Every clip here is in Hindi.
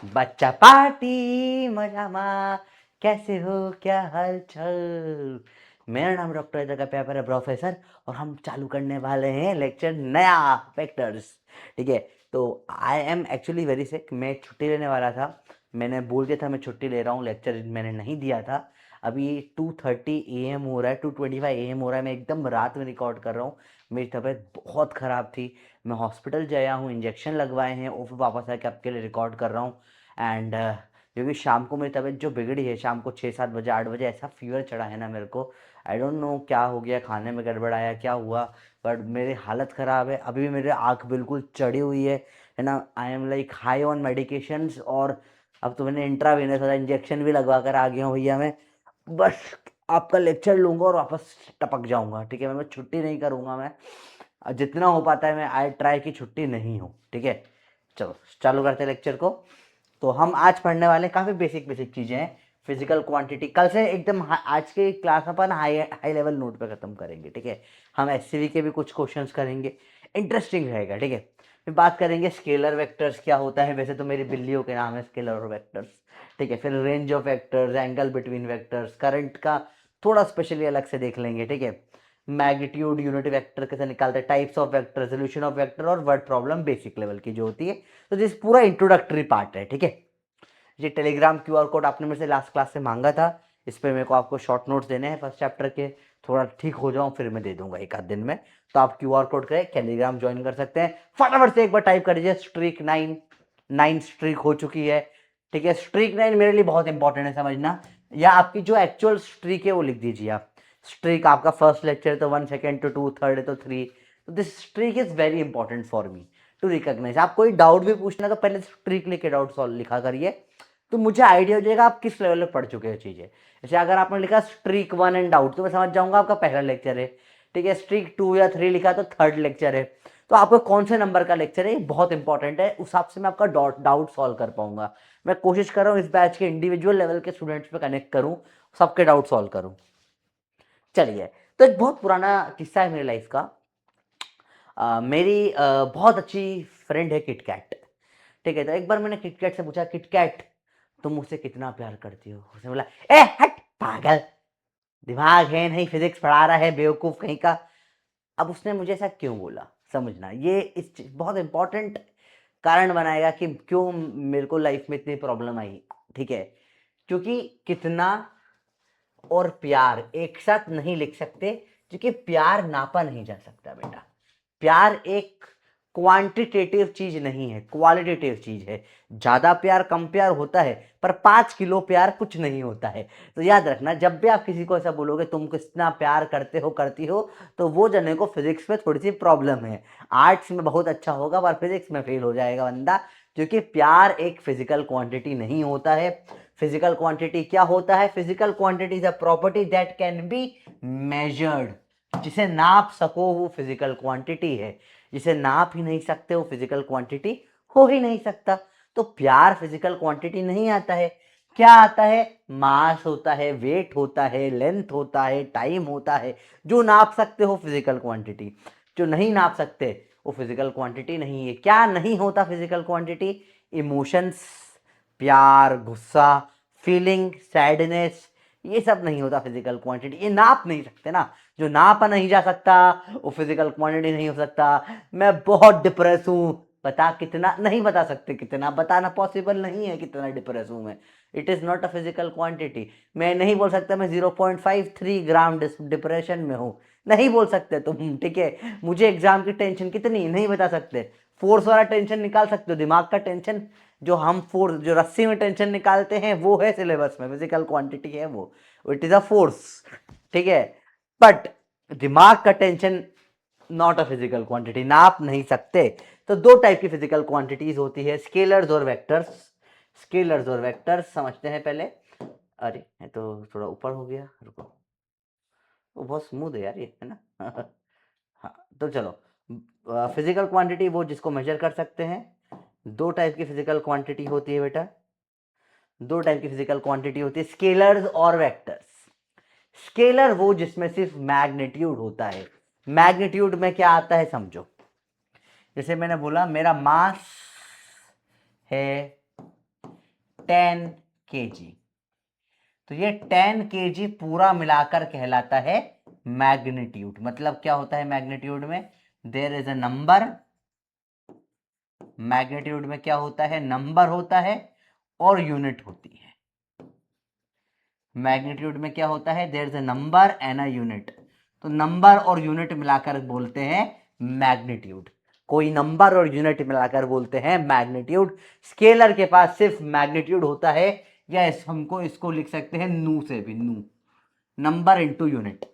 बच्चा पार्टी मजामा, कैसे हो, क्या हाल चाल। मेरा नाम डॉक्टर जगह पेपर है प्रोफेसर, और हम चालू करने वाले हैं लेक्चर नया वेक्टर्स। ठीक है, तो I am actually very sick. मैं छुट्टी लेने वाला था, मैंने बोल दिया था मैं छुट्टी ले रहा हूँ, लेक्चर मैंने नहीं दिया था। अभी 2:30 AM हो रहा है, 2:25 AM हो रहा है, मैं एकदम रात में रिकॉर्ड कर रहा हूँ। मेरी तबीयत बहुत ख़राब थी, मैं हॉस्पिटल गया हूँ, इंजेक्शन लगवाए हैं, और फिर वापस आके आपके लिए रिकॉर्ड कर रहा हूँ। एंड क्योंकि शाम को मेरी तबीयत जो बिगड़ी है, शाम को 6-7 बजे 8 बजे ऐसा फीवर चढ़ा है ना मेरे को। आई डोंट नो क्या हो गया, खाने में गड़बड़ आया क्या हुआ, बट मेरी हालत ख़राब है। अभी भी मेरे आँख बिल्कुल चढ़ी हुई है ना। I am like high on medications, और अब तो मैंने इंट्रावेनस वाला इंजेक्शन भी लगवा कर आ गया हूँ भैया। मैं बस आपका लेक्चर लूँगा और वापस टपक जाऊँगा। ठीक है, मैं छुट्टी नहीं करूँगा। मैं जितना हो पाता है मैं आई ट्राई की छुट्टी नहीं हो। ठीक है, चलो चालू करते हैं लेक्चर को। तो हम आज पढ़ने वाले काफ़ी बेसिक बेसिक चीज़ें हैं। फिजिकल क्वांटिटी कल से एकदम आज के क्लास में अपन हाई हाई लेवल नोट पे ख़त्म करेंगे। ठीक है, हम एससीवी के भी कुछ क्वेश्चंस करेंगे, इंटरेस्टिंग रहेगा। ठीक है, फिर बात करेंगे स्केलर वेक्टर्स क्या होता है। वैसे तो मेरी बिल्लियों के नाम है स्केलर और वेक्टर्स। ठीक है, फिर range of vectors, angle between vectors, current का थोड़ा स्पेशली अलग से देख लेंगे। ठीक है, मैग्नीट्यूड, यूनिट वेक्टर कैसे निकालते हैं, types of vector, resolution of vector, और वर्ड प्रॉब्लम बेसिक लेवल की जो होती है। तो दिस पूरा इंट्रोडक्टरी पार्ट है। ठीक है, ये टेलीग्राम क्यूआर कोड आपने मेरे से लास्ट क्लास से मांगा था, इस पर मेरे को आपको शॉर्ट नोट्स देने हैं फर्स्ट चैप्टर के। थोड़ा ठीक हो जाऊं फिर मैं दे दूंगा एक आध दिन में। तो आप क्यूआर कोड करें, टेलीग्राम ज्वाइन कर सकते हैं। फटाफट से एक बार टाइप कर दीजिए स्ट्रीक 9। 9 स्ट्रीक हो चुकी है। ठीक है, स्ट्रीक 9 मेरे लिए बहुत इंपॉर्टेंट है समझना, या आपकी जो एक्चुअल स्ट्रीक है वो लिख दीजिए आप। स्ट्रीक आपका फर्स्ट लेक्चर है तो 1, सेकेंड तो 2, थर्ड है तो 3। तो this streak is very important for me to recognise. आप कोई डाउट भी पूछना तो पहले स्ट्रीक लिख के डाउट सॉल्व लिखा करिए, तो मुझे आइडिया हो जाएगा आप किस लेवल पे पढ़ चुके हो चीजें। जैसे अगर आपने लिखा स्ट्रीक 1 एंड डाउट, तो मैं समझ जाऊंगा आपका पहला लेक्चर है। ठीक है, स्ट्रीक 2 या 3 लिखा तो थर्ड लेक्चर है। तो आपको कौन से नंबर का लेक्चर है ये बहुत इंपॉर्टेंट है, उस हिसाब से मैं आपका डाउट सॉल्व कर पाऊंगा। मैं कोशिश कर रहा हूँ इस बैच के इंडिविजुअल लेवल के स्टूडेंट्स पे कनेक्ट करूँ, सबके डाउट सॉल्व करूँ। चलिए, तो एक बहुत पुराना किस्सा है मेरी लाइफ का। मेरी बहुत अच्छी फ्रेंड है किटकैट। ठीक है, तो एक बार मैंने किटकैट से पूछा, किटकैट तुम मुझसे कितना प्यार करती हो। उसने बोला, ए हट पागल, दिमाग है नहीं, फिजिक्स पढ़ा रहा है बेवकूफ कहीं का। अब उसने मुझे ऐसा क्यों बोला, समझना ये बहुत इंपॉर्टेंट कारण बनाएगा कि क्यों मेरे को लाइफ में इतनी प्रॉब्लम आई। ठीक है, क्योंकि कितना और प्यार एक साथ नहीं लिख सकते, क्योंकि प्यार नापा नहीं जा सकता बेटा। प्यार एक क्वांटिटेटिव चीज नहीं है, क्वालिटेटिव चीज है। ज्यादा प्यार कम प्यार होता है, पर 5 किलो प्यार कुछ नहीं होता है। तो याद रखना, जब भी आप किसी को ऐसा बोलोगे तुम कितना प्यार करते हो करती हो, तो वो जने को फिजिक्स में थोड़ी सी प्रॉब्लम है। आर्ट्स में बहुत अच्छा होगा पर फिजिक्स में फेल हो जाएगा बंदा, क्योंकि प्यार एक फिजिकल क्वांटिटी नहीं होता है। फिजिकल क्वांटिटी क्या होता है? Physical quantity is a property that can be measured. जिसे नाप सको वो फिजिकल क्वांटिटी है, जिसे नाप ही नहीं सकते वो फिजिकल क्वांटिटी हो ही नहीं सकता। तो प्यार फिजिकल क्वांटिटी नहीं आता है। क्या आता है? मास होता है, वेट होता है, लेंथ होता है, टाइम होता है। जो नाप सकते हो फिजिकल क्वांटिटी, जो नहीं नाप सकते वो फिजिकल क्वांटिटी नहीं है। क्या नहीं होता फिजिकल क्वांटिटी? इमोशंस, प्यार, गुस्सा, फीलिंग, सैडनेस, ये सब नहीं होता फिजिकल क्वांटिटी। ये नाप नहीं सकते ना, जो नापा नहीं जा सकता वो फिजिकल क्वांटिटी नहीं हो सकता। मैं बहुत डिप्रेस हूं, बता कितना? नहीं बता सकते कितना, बताना पॉसिबल नहीं है कितना डिप्रेस हूं मैं। It is not a physical quantity. मैं नहीं बोल सकता मैं 0.53 ग्राम डिप्रेशन में हूं, नहीं बोल सकते तुम। ठीक है, मुझे एग्जाम की टेंशन कितनी, नहीं बता सकते। फोर्स वाला टेंशन निकाल सकते हो, दिमाग का टेंशन, जो हम फोर्स, जो रस्सी में टेंशन निकालते हैं वो है सिलेबस में, फिजिकल क्वांटिटी है वो, इट इज अ फोर्स। ठीक है, बट दिमाग का tension not a physical quantity, नाप नहीं सकते। तो दो टाइप की फिजिकल क्वांटिटीज होती है, स्केलर्स और वेक्टर्स। स्केलर्स और वेक्टर्स समझते हैं पहले। अरे ये तो थोड़ा ऊपर हो गया, रुको, वो बहुत स्मूथ है यार ये, है ना। हाँ, तो चलो, फिजिकल क्वांटिटी वो जिसको मेजर कर सकते हैं। दो टाइप की फिजिकल क्वांटिटी होती है बेटा, दो टाइप की फिजिकल क्वांटिटी होती है, स्केलर्स और वेक्टर्स। स्केलर वो जिसमें सिर्फ मैग्नीट्यूड होता है। मैग्नीट्यूड में क्या आता है समझो, जैसे मैंने बोला मेरा मास है 10 kg। तो ये 10 kg पूरा मिलाकर कहलाता है मैग्नीट्यूड। मतलब क्या होता है मैग्नीट्यूड में? There is a number. Magnitude में क्या होता है? नंबर होता है और यूनिट होती है। मैग्नीट्यूड में क्या होता है? There is a number and a unit. तो नंबर और यूनिट मिलाकर बोलते हैं मैग्नीट्यूड। कोई नंबर और यूनिट मिलाकर बोलते हैं मैग्नीट्यूड। स्केलर के पास सिर्फ मैग्नीट्यूड होता है, या हमको इसको लिख सकते हैं नू से भी, नू, number into unit,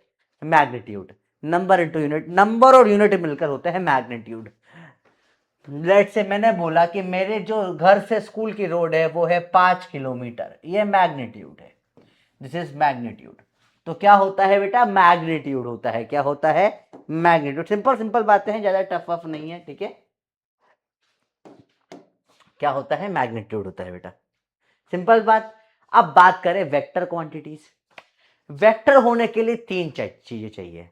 magnitude. Number into unit, number और यूनिट मिलकर होते हैं मैग्नीट्यूड। लेट से मैंने बोला कि मेरे जो घर से स्कूल की रोड है वो है 5 किलोमीटर, ये मैग्नीट्यूड है। This is magnitude. तो क्या होता है बेटा? मैग्नीट्यूड होता है। क्या होता है? मैग्नीट्यूड। सिंपल सिंपल बातें हैं, ज्यादा टफ वफ नहीं है, ठीक है। क्या होता है? मैग्नीट्यूड होता है बेटा, सिंपल बात। अब बात करें वेक्टर क्वांटिटीज। वेक्टर होने के लिए तीन चीजें चाहिए।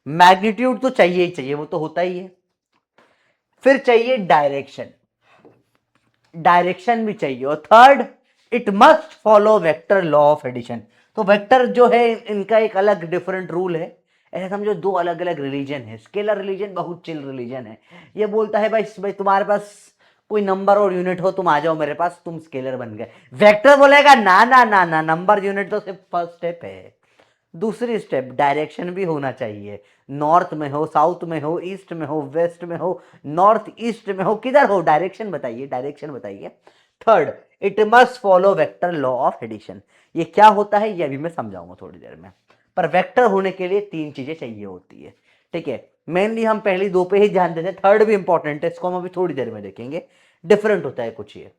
मैग्नीट्यूड तो चाहिए ही चाहिए, वो तो होता ही है। फिर चाहिए डायरेक्शन, डायरेक्शन भी चाहिए। और third, it must follow vector law of addition. तो वेक्टर जो है इनका एक अलग डिफरेंट रूल है। ऐसा समझो दो अलग अलग रिलीजन है। स्केलर रिलीजन बहुत चिल रिलीजन है। ये बोलता है भाई भाई तुम्हारे पास कोई नंबर और यूनिट हो, तुम आ जाओ मेरे पास, तुम स्केलर बन गए। वेक्टर बोलेगा ना ना ना ना, नंबर यूनिट तो सिर्फ फर्स्ट स्टेप है। दूसरी स्टेप, डायरेक्शन भी होना चाहिए। नॉर्थ में हो, साउथ में हो, ईस्ट में हो, वेस्ट में हो, नॉर्थ ईस्ट में हो, किधर हो, डायरेक्शन बताइए, डायरेक्शन बताइए। Third, it must follow vector law of addition. ये क्या होता है ये अभी मैं समझाऊंगा थोड़ी देर में। पर वेक्टर होने के लिए तीन चीजें चाहिए होती है, ठीक है। मेनली हम पहली दो पे ही ध्यान देते हैं, थर्ड भी इंपॉर्टेंट है, इसको हम अभी थोड़ी देर में देखेंगे। डिफरेंट होता है कुछ ये।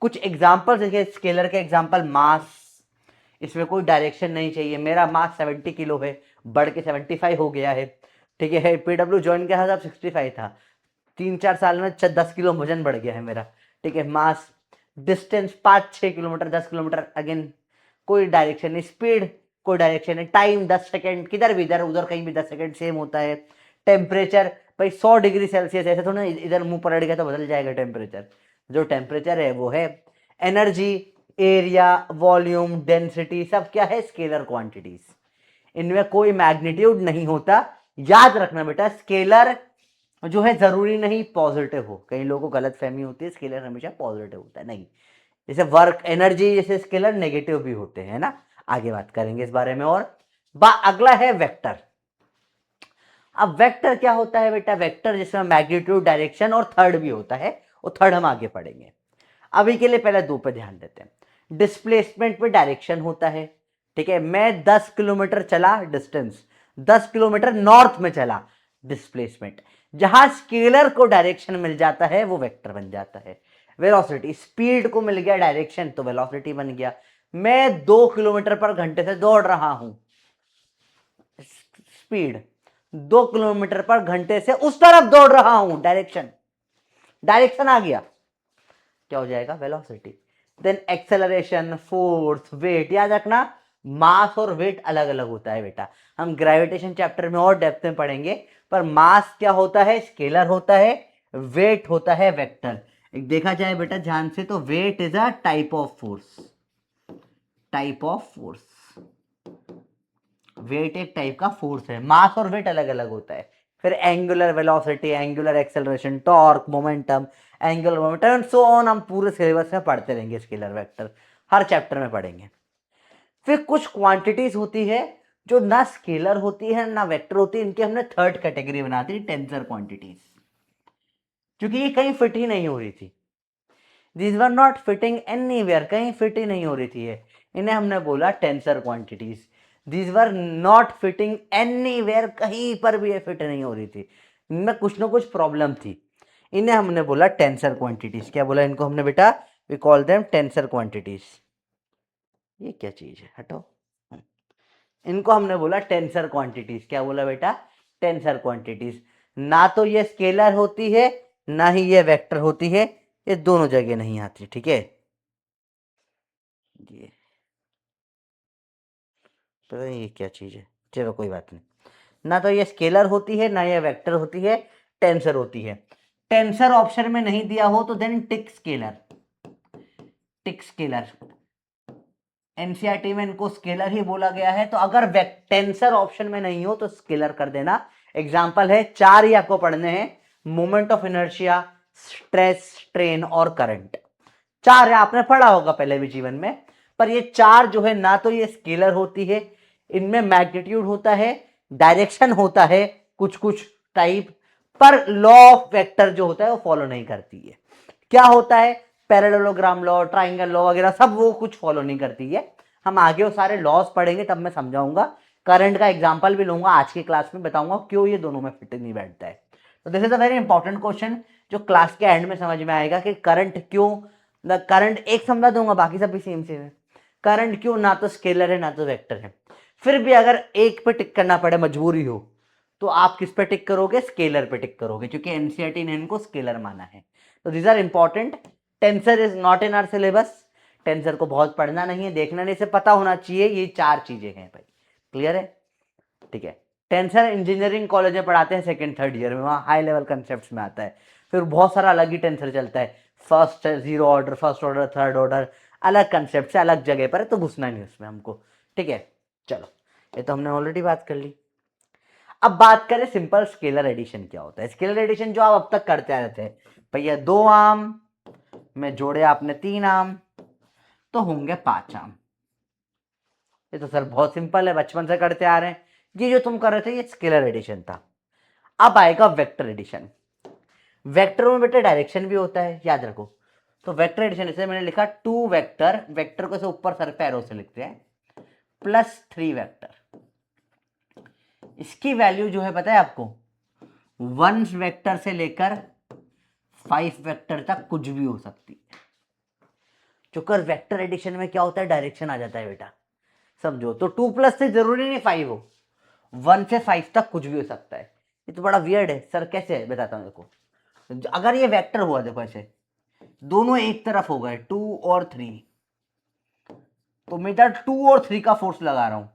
कुछ एग्जाम्पल देखिए, स्केलर के एग्जाम्पल, मास, इसमें कोई डायरेक्शन नहीं चाहिए। मेरा मास 70 किलो है, बढ़ के 75 हो गया है, ठीक है। पीडब्ल्यू ज्वाइन किया था 65 था, 3-4 साल में 10 किलो वजन बढ़ गया है मेरा, ठीक है। मास, डिस्टेंस 5-6 किलोमीटर, 10 किलोमीटर, अगेन कोई डायरेक्शन नहीं। स्पीड कोई डायरेक्शन नहीं। टाइम 10 सेकेंड, किधर भी, इधर उधर कहीं भी 10 सेकेंड सेम होता है। टेम्परेचर भाई 100 डिग्री सेल्सियस, ऐसे थोड़ा इधर मुंह पलट गया तो बदल जाएगा टेम्परेचर। जो टेम्परेचर है वो है। एनर्जी, एरिया, वॉल्यूम, डेंसिटी, सब क्या है? Scalar quantities. इनमें कोई मैग्नीट्यूड नहीं होता। याद रखना बेटा, स्केलर जो है जरूरी नहीं पॉजिटिव हो। कई लोगों को गलत फहमी होती है, स्केलर हमेशा पॉजिटिव होता है, नहीं। जैसे वर्क, एनर्जी जैसे स्केलर नेगेटिव भी होते हैं ना। आगे बात करेंगे इस बारे में। और अगला है वेक्टर। अब वेक्टर क्या होता है बेटा? वेक्टर जिसमें मैग्नीट्यूड, डायरेक्शन और थर्ड भी होता है, वो थर्ड हम आगे पढ़ेंगे। अभी के लिए पहले दो पे ध्यान देते हैं। डिस्प्लेसमेंट पे डायरेक्शन होता है, ठीक है। मैं 10 किलोमीटर चला, डिस्टेंस 10 किलोमीटर नॉर्थ में चला, डिस्प्लेसमेंट। जहां स्केलर को डायरेक्शन मिल जाता है वो वेक्टर बन जाता है। वेलोसिटी, स्पीड को मिल गया डायरेक्शन तो वेलोसिटी बन गया। मैं 2 किलोमीटर पर घंटे से दौड़ रहा हूं, स्पीड 2 किलोमीटर पर घंटे से उस तरफ दौड़ रहा हूं, डायरेक्शन, डायरेक्शन आ गया, क्या हो जाएगा? Velocity. Then acceleration, force, weight. याद रखना मास और वेट अलग अलग होता है बेटा। हम ग्रेविटेशन चैप्टर में और डेप्थ में पढ़ेंगे। पर मास क्या होता है? स्केलर होता है। वेट होता है वेक्टर। एक देखा जाए बेटा ध्यान से तो weight is a type of force, type of force. Weight एक टाइप का फोर्स है, मास और वेट अलग अलग होता है। फिर angular velocity, angular acceleration, torque, momentum, angular momentum and so on. हम पूरे सिलेबस में पढ़ते रहेंगे स्केलर वेक्टर, हर चैप्टर में पढ़ेंगे। फिर कुछ क्वांटिटीज होती है जो ना स्केलर होती है ना वेक्टर होती है, इनकी हमने थर्ड कैटेगरी बना दी, टेंसर क्वांटिटीज। क्योंकि ये कहीं फिट ही नहीं हो रही थी, these were not fitting anywhere, कहीं फिट ही नहीं हो रही थी ये, इन्हें हमने बोला tensor quantities. These were not fitting anywhere, कहीं पर भी ये फिट नहीं हो रही थी, इनमें कुछ ना कुछ प्रॉब्लम थी, इन्हें हमने बोला टेंसर क्वांटिटीज। क्या बोला इनको हमने बेटा? We call them tensor quantities. ये क्या चीज है, हटो। इनको हमने बोला टेंसर क्वांटिटीज। क्या बोला बेटा? Tensor quantities. ना तो ये स्केलर होती है ना ही ये वेक्टर होती है, ये दोनों जगह नहीं आती, ठीक है। ये पता नहीं ये क्या चीज है, चलो कोई बात नहीं। ना तो ये स्केलर होती है ना ये वेक्टर होती है, टेंसर होती है। टेंसर ऑप्शन में नहीं दिया हो तो देन टिक स्केलर। टिक स्केलर, एनसीईआरटी में इनको स्केलर ही बोला गया है। तो अगर टेंसर ऑप्शन में नहीं हो तो स्केलर कर देना। एग्जांपल है, 4 ही आपको पढ़ने हैं, moment of inertia, stress, strain और करंट। 4 है, आपने पढ़ा होगा पहले भी जीवन में। पर ये 4 जो है ना तो ये स्केलर होती है, इनमें मैग्नीट्यूड होता है, डायरेक्शन होता है कुछ कुछ टाइप, पर लॉ ऑफ वेक्टर जो होता है वो फॉलो नहीं करती है। क्या होता है, पैरेललोग्राम लॉ, ट्राइंगल लॉ वगैरह सब वो कुछ फॉलो नहीं करती है। हम आगे वो सारे लॉज पढ़ेंगे तब मैं समझाऊंगा। करंट का एग्जांपल भी लूंगा आज की क्लास में, बताऊंगा क्यों ये दोनों में फिट नहीं बैठता है। तो this is a very important question जो क्लास के एंड में समझ में आएगा कि करंट क्यों, करंट एक समझा दूंगा, बाकी सब भी सेम सेम है। करंट क्यों ना तो स्केलर है ना तो वेक्टर है। फिर भी अगर एक पे टिक करना पड़े, मजबूरी हो, तो आप किस पे टिक करोगे, स्केलर पे टिक करोगे, क्योंकि एनसीईआरटी ने इनको स्केलर माना है। तो these are important. Tensor is not in our syllabus, tensor को बहुत पढ़ना नहीं है, देखना नहीं, से पता होना चाहिए ये 4 चीजें हैं भाई। क्लियर है, ठीक है। टेंसर इंजीनियरिंग कॉलेज में पढ़ाते हैं सेकंड थर्ड ईयर में, वहां हाई लेवल कंसेप्ट में आता है। फिर बहुत सारा अलग ही टेंसर चलता है, first zero order, first order, third order, अलग कंसेप्ट से अलग जगह पर है, तो घुसना नहीं उसमें हमको, ठीक है। चलो, ये तो हमने ऑलरेडी बात कर ली। अब बात करें सिंपल स्केलर एडिशन क्या होता है। स्केलर एडिशन जो आप अब तक करते आ रहे थे, भैया 2 आम में जोड़े आपने 3 आम तो होंगे 5 आम। ये तो सर बहुत सिंपल है, बचपन से करते आ रहे हैं। ये जो तुम कर रहे थे ये स्केलर एडिशन था। अब आएगा वेक्टर एडिशन। वेक्टर में बेटा डायरेक्शन भी होता है, याद रखो। तो वेक्टर एडिशन, इसलिए मैंने लिखा 2 वेक्टर, वेक्टर को से ऊपर सर पे एरो से लिखते हैं, प्लस 3 वेक्टर। इसकी वैल्यू जो है पता है आपको, 1 वेक्टर से लेकर 5 वेक्टर तक कुछ भी हो सकती है। चूंकि वेक्टर एडिशन में क्या होता है, डायरेक्शन आ जाता है बेटा, समझो। तो 2 प्लस से जरूरी नहीं 5 हो, 1 से 5 तक कुछ भी हो सकता है। ये तो बड़ा वियर्ड है सर, कैसे है बताता हूं। देखो, अगर ये वेक्टर हुआ, देखो ऐसे दोनों एक तरफ हो गए 2 और 3, तो मैं इधर 2 और 3 का फोर्स लगा रहा हूं,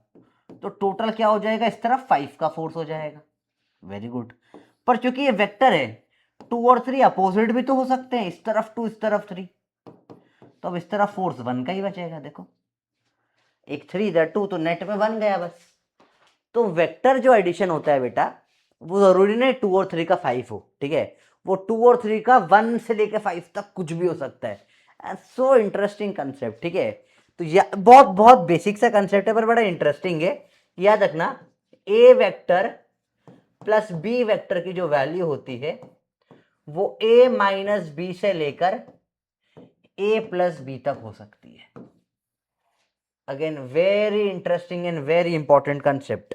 तो टोटल क्या हो जाएगा, इस तरफ 5 का फोर्स हो जाएगा। Very good. पर चूंकि ये वेक्टर है, 2 और 3 अपोजिट भी तो हो सकते हैं, इस तरफ 2 इस तरफ 3, तो अब इस तरफ फोर्स 1 का ही बचेगा। देखो, एक 3 इधर 2, तो नेट में 1 गया बस। तो वेक्टर जो एडिशन होता है बेटा, वो जरूरी नहीं 2 और 3 का 5 हो, ठीक है। वो 2 और 3 का 1 से लेकर 5 तक कुछ भी हो सकता है। सो इंटरेस्टिंग कंसेप्ट, ठीक है। तो बहुत बहुत बेसिक सा कंसेप्ट है, पर बड़ा इंटरेस्टिंग है। याद रखना, ए वेक्टर प्लस बी वेक्टर की जो वैल्यू होती है वो a माइनस बी से लेकर a प्लस बी तक हो सकती है। Again very interesting and very important concept,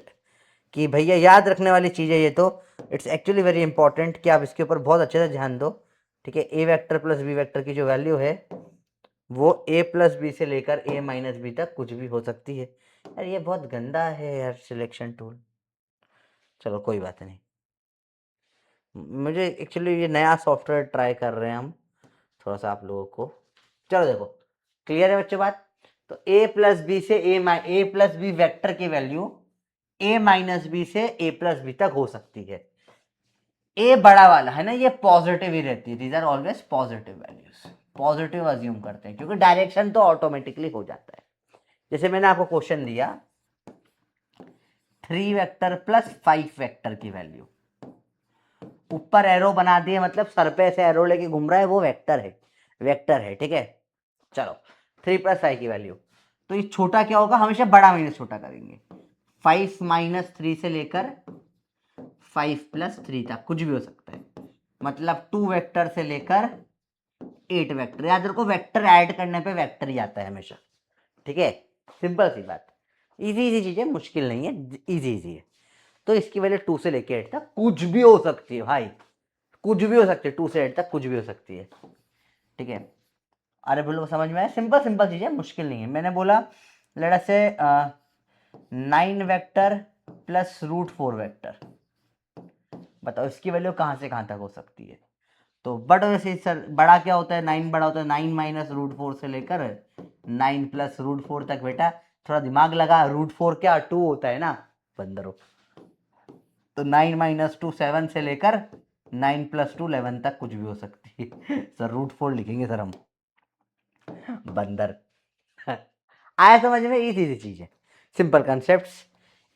कि भैया याद रखने वाली चीज है ये तो। इट्स एक्चुअली वेरी इंपॉर्टेंट कि आप इसके ऊपर बहुत अच्छे से ध्यान दो, ठीक है। ए वेक्टर प्लस बी वेक्टर की जो वैल्यू है वो a प्लस बी से लेकर a माइनस बी तक कुछ भी हो सकती है। यार ये बहुत गंदा है यार सिलेक्शन टूल, चलो कोई बात नहीं। मुझे एक्चुअली ये नया सॉफ्टवेयर ट्राई कर रहे हैं हम, थोड़ा सा आप लोगों को। चलो देखो, क्लियर है बच्चों बात। तो a प्लस बी से ए प्लस बी वेक्टर की वैल्यू a माइनस बी से a प्लस बी तक हो सकती है। a बड़ा वाला है ना, ये पॉजिटिव ही रहती है, these are always positive values, positive assume करते हैं, क्योंकि डायरेक्शन तो ऑटोमेटिकली हो जाता है। जैसे मैंने आपको क्वेश्चन दिया 3 वेक्टर प्लस 5 वेक्टर की वैल्यू, ऊपर एरो बना दिए, मतलब सर पे ऐसे एरो लेके घूम रहा है, वो वेक्टर है, वेक्टर है, ठीक है। चलो 3 प्लस 5 की वैल्यू, तो ये छोटा क्या होगा, हमेशा बड़ा माइनस छोटा करेंगे। 5 माइनस 3 से लेकर 5 प्लस 3 तक कुछ भी हो सकता है, मतलब 2 वेक्टर से लेकर 8 वेक्टर। याद रखो, वेक्टर ऐड करने पे वेक्टर ही आता है हमेशा, ठीक है। सिंपल सी बात, इजी इजी चीज है, मुश्किल नहीं है, इजी इजी है। तो इसकी वैल्यू 2 से लेकर 8 तक कुछ भी हो सकती है भाई, कुछ भी हो सकती है, 2 से 8 तक कुछ भी हो सकती है, ठीक है। अरे बोलो समझ में आया, सिंपल सिंपल चीज है, मुश्किल नहीं है। मैंने बोला लेट अस से 9 वेक्टर प्लस रूट 4 वेक्टर, बताओ इसकी वैल्यू कहां से कहां तक हो सकती है। तो बट वैसे सर बड़ा क्या होता है, 9 बड़ा होता है, 9 माइनस रूट 4 से लेकर 9 प्लस रूट 4 तक। बेटा थोड़ा दिमाग लगा, रूट 4 क्या 2 होता है ना बंदरो, तो 9 माइनस 2 7 से लेकर 9 प्लस 2 11 तक कुछ भी हो सकती है। सर रूट 4 लिखेंगे सर हम, बंदर। आया समझ में? इजी सी चीज है, सिंपल कंसेप्ट।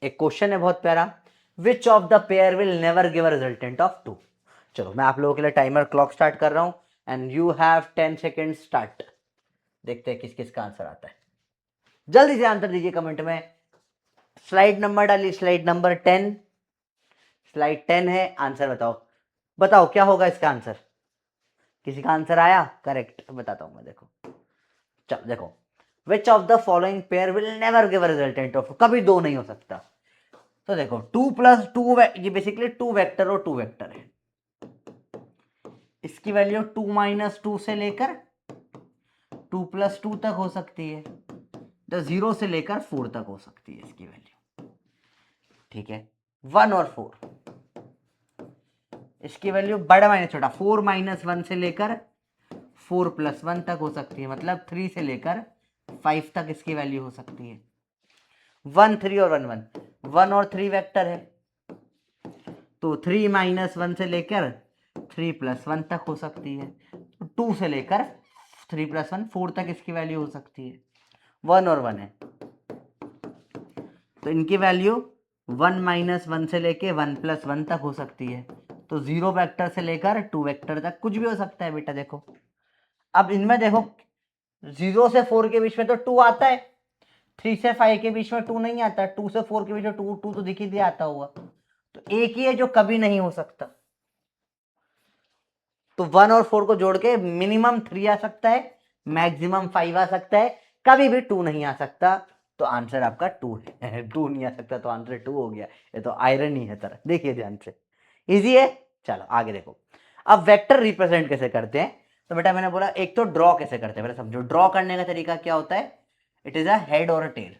एक क्वेश्चन है बहुत प्यारा, which of the pair will never give a resultant of 2। चलो मैं आप लोगों के लिए टाइमर क्लॉक स्टार्ट कर रहा हूं and you have 10 second start. देखते हैं किस किस का आंसर आता है, जल्दी से आंसर दीजिए कमेंट में। स्लाइड नंबर डालिए, स्लाइड नंबर 10, स्लाइड 10 है। आंसर बताओ, बताओ क्या होगा इसका आंसर। किसी का आंसर आया करेक्ट? बताता हूं मैं, देखो। चलो देखो, which of the following pair will never give a resultant of, कभी दो नहीं हो सकता। तो देखो 2 प्लस 2, ये बेसिकली 2 वेक्टर और 2 वेक्टर है। इसकी वैल्यू 2 माइनस 2 से लेकर 2 प्लस 2 तक हो सकती है, तो 0 से लेकर 4 तक हो सकती है इसकी वैल्यू। ठीक है, 1 और 4, इसकी वैल्यू बड़ा माइनस छोटा, 4 माइनस 1 से लेकर 4 प्लस 1 तक हो सकती है, मतलब 3 से लेकर 5 तक इसकी वैल्यू हो सकती है। 1 3 और 1 1, 1 और 3 वेक्टर है, तो 3 माइनस 1 से लेकर 3 प्लस 1 तक हो सकती है। 2 से लेकर 3 प्लस 1 4 तक इसकी वैल्यू हो सकती है। 1 और 1 है, तो इनकी वैल्यू 1 माइनस 1 से लेकर 1 प्लस 1 तक हो सकती है। तो 0 वेक्टर से लेकर 2 वेक्टर तक कुछ भी हो सकता है बेटा। देखो अब इनमें देखो, 0 से 4 के बीच में तो 2 आता है, 3 से 5 के बीच में 2 नहीं आता, 2 से 4 के बीच में 2 2 तो दिख ही दिया आता हुआ। तो एक ही है जो कभी नहीं हो सकता, तो 1 और 4 को जोड़ के मिनिमम 3 आ सकता है, मैक्सिमम 5 आ सकता है, कभी भी 2 नहीं आ सकता। तो आंसर आपका 2 है। 2 नहीं आ सकता तो आंसर 2 हो गया। ये तो आयरनी है तरह, देखिए ध्यान से, इजी है। चलो आगे देखो, अब वेक्टर रिप्रेजेंट कैसे करते हैं। तो बेटा मैंने बोला एक तो ड्रॉ कैसे करते हैं, पहले समझो। ड्रॉ करने का तरीका क्या होता है, इट इज अ हेड और अ टेल।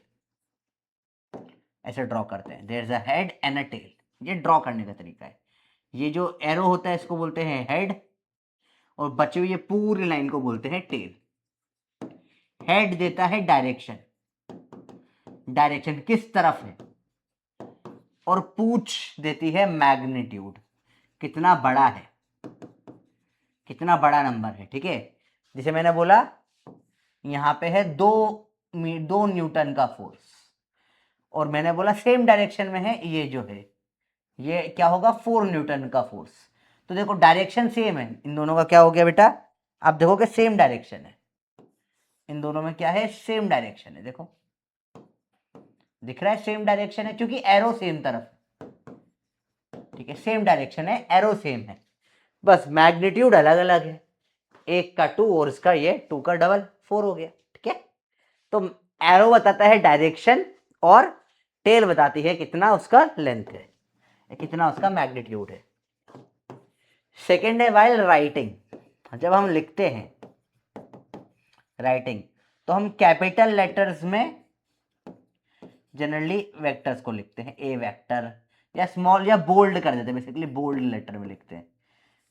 ऐसे ड्रॉ करते हैं, there is a head and a tail, ये ड्रॉ करने का तरीका है। ये जो एरो होता है इसको बोलते हैं हेड, और बचे हुए पूरी लाइन को बोलते हैं टेल। हेड देता है डायरेक्शन, डायरेक्शन किस तरफ है, और पूछ देती है मैग्नीट्यूड, कितना बड़ा है, कितना बड़ा नंबर है। ठीक है, जैसे मैंने बोला यहां पे है 2 न्यूटन का फोर्स, और मैंने बोला सेम डायरेक्शन में है ये जो है, ये क्या होगा 4 न्यूटन का फोर्स। तो देखो डायरेक्शन सेम है, इन दोनों का क्या हो गया बेटा, आप देखो कि सेम डायरेक्शन है, इन दोनों में क्या है, सेम डायरेक्शन है। देखो दिख रहा है सेम डायरेक्शन है, क्योंकि एरो सेम तरफ। ठीक है, सेम डायरेक्शन है, एरो सेम है, बस मैग्नीट्यूड अलग अलग है, एक का 2 और इसका ये 2 का डबल 4 हो गया। ठीक है, तो एरो बताता है डायरेक्शन और टेल बताती है कितना उसका लेंथ है, कितना उसका मैग्नीट्यूड है। सेकेंड है वाइल राइटिंग, जब हम लिखते हैं राइटिंग, तो हम कैपिटल लेटर्स में जनरली वेक्टर्स को लिखते हैं, ए वेक्टर, या स्मॉल या बोल्ड कर देते हैं, बेसिकली बोल्ड लेटर में लिखते हैं।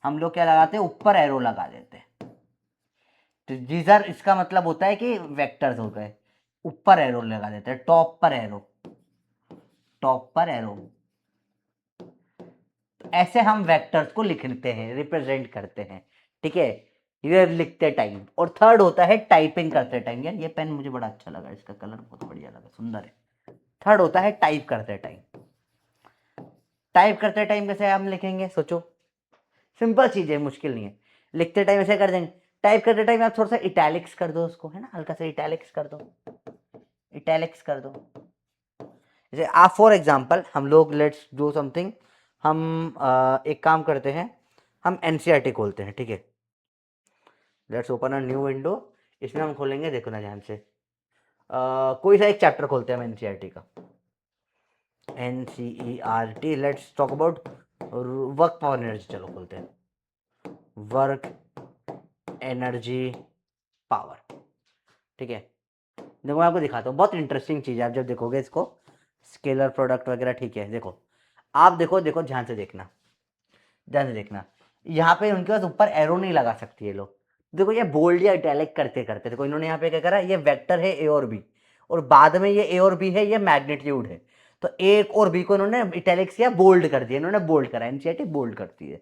हम लोग क्या लगाते हैं, ऊपर एरो लगा देते हैं। तो जीजर इसका मतलब होता है कि वेक्टर्स हो गए, ऊपर एरो लगा देते हैं, टॉप पर एरो, टॉप पर एरो। तो ऐसे हम वेक्टर्स को लिखते हैं, रिप्रेजेंट करते हैं। ठीक है, ये लिखते टाइम। और थर्ड होता है टाइपिंग करते टाइम। यार ये पेन मुझे बड़ा अच्छा लगा, इसका कलर बहुत बढ़िया लगा, सुंदर है। थर्ड होता है टाइप करते टाइम। टाइप करते टाइम कैसे हम लिखेंगे, सोचो, सिंपल चीज है, मुश्किल नहीं है। लिखते टाइम ऐसे कर देंगे, टाइप करते टाइम आप थोड़ा सा इटैलिक्स कर दो उसको, है ना, हल्का सा इटैलिक्स कर दो, इटैलिक्स कर दो। जैसे आप फॉर एग्जांपल हम लोग लेट्स डू समथिंग, हम एक काम करते हैं, हम एनसीईआरटी खोलते हैं। ठीक है, let's open a new window, इसमें हम खोलेंगे, देखो ना ध्यान से, कोई सा एक चैप्टर खोलते हैं हम एनसीईआरटी का, NCERT, let's talk about work power energy. चलो खोलते हैं, वर्क एनर्जी पावर। ठीक है, देखो मैं आपको दिखाता हूँ, बहुत इंटरेस्टिंग चीज़ है, आप जब देखोगे इसको, स्केलर प्रोडक्ट वगैरह। ठीक है, देखो आप देखो, देखो ध्यान से देखना, ध्यान से देखना, यहाँ पे उनके पास ऊपर एरो नहीं लगा सकती ये लोग। देखो ये बोल्ड या इटैलिक करते करते देखो इन्होंने यहाँ पे क्या करा, ये वेक्टर है ए और बी, और बाद में ये ए और बी है, ये मैग्नीट्यूड है, तो ए और बी को इन्होंने इटैलिक किया, बोल्ड कर दिया, इन्होंने बोल्ड करा, एनसीईआरटी बोल्ड करती है,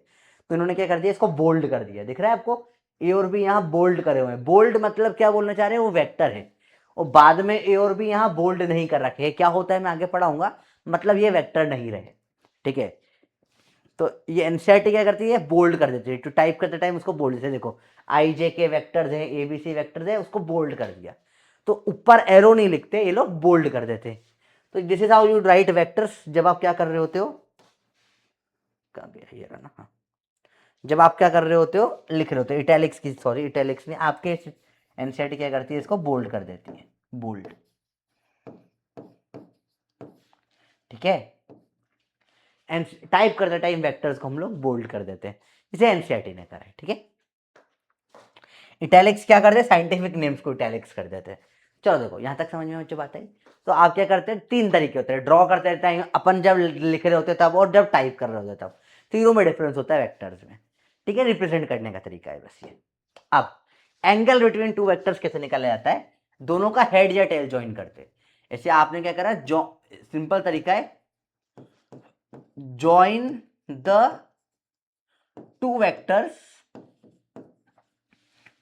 तो इन्होंने क्या कर दिया, इसको बोल्ड कर दिया, दिख रहा है आपको, ए और बी यहाँ बोल्ड करे हुए हैं। बोल्ड मतलब क्या बोलना चाह रहे हैं, वो वेक्टर है, और बाद में ए और बी यहाँ बोल्ड नहीं कर रखे हैं। क्या होता है मैं आगे पढ़ाऊंगा, मतलब ये वेक्टर नहीं रहे, ठीक है। तो ये एनसीईआरटी क्या करती है, बोल्ड कर देती है। तो टाइप करते टाइम उसको बोल्ड से, देखो आई जे के वेक्टर्स है, ए बी सी वेक्टर्स है, उसको बोल्ड कर दिया। तो ऊपर एरो नहीं लिखते ये लोग, बोल्ड कर देते। तो this is how you right vectors. जब आप क्या कर रहे होते हो, कहाँ गया ये रहा ना, हाँ, जब आप क्या कर रहे होते हो, लिख रहे होते हो, इटैलिक्स की, सॉरी इटैलिक्स नहीं, आपके एनसीईआरटी क्या करती है, इसको बोल्ड कर देती है, बोल्ड, ठीक है। एंड टाइप करते टाइम वेक्टर्स को हम लोग बोल्ड कर देते हैं, इसे एनसीईआरटी ने करा है, ठीक है। इटैलिक्स क्या करते हैं, साइंटिफिक नेम्स को इटैलिक्स कर देते हैं। चलो देखो यहां तक समझ में मुझे बात आई। तो आप क्या करते हैं, तीन तरीके होते हैं, ड्रॉ करते टाइम अपन जब लिख रहे होते तब, और जब टाइप कर रहे होते तब, तीनों में डिफरेंस होता है वेक्टर्स में, ठीक है। रिप्रेजेंट करने का तरीका है बस ये। अब एंगल बिटवीन टू वेक्टर्स कैसे निकाला जाता है, दोनों का हेड या टेल ज्वाइन करते हैं। ऐसे आपने क्या करा, जो सिंपल तरीका है, join the two vectors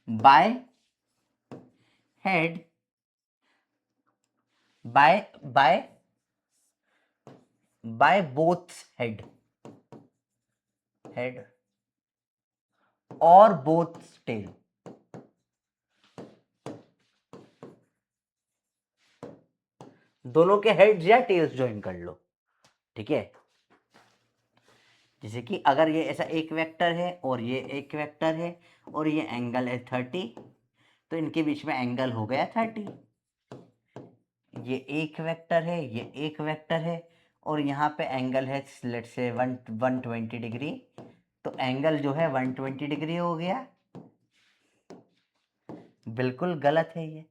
bye head, by both head और बोथ टेल। दोनों के हेड्स या टेल्स ज्वाइन कर लो, ठीक है। जैसे कि अगर ये ऐसा एक वेक्टर है और ये एक वेक्टर है और ये एंगल है 30, तो इनके बीच में एंगल हो गया 30। ये एक वेक्टर है, ये एक वेक्टर है, और यहाँ पे एंगल है लेट्स से 120 डिग्री, तो एंगल जो है 120 डिग्री हो गया। बिल्कुल गलत है ये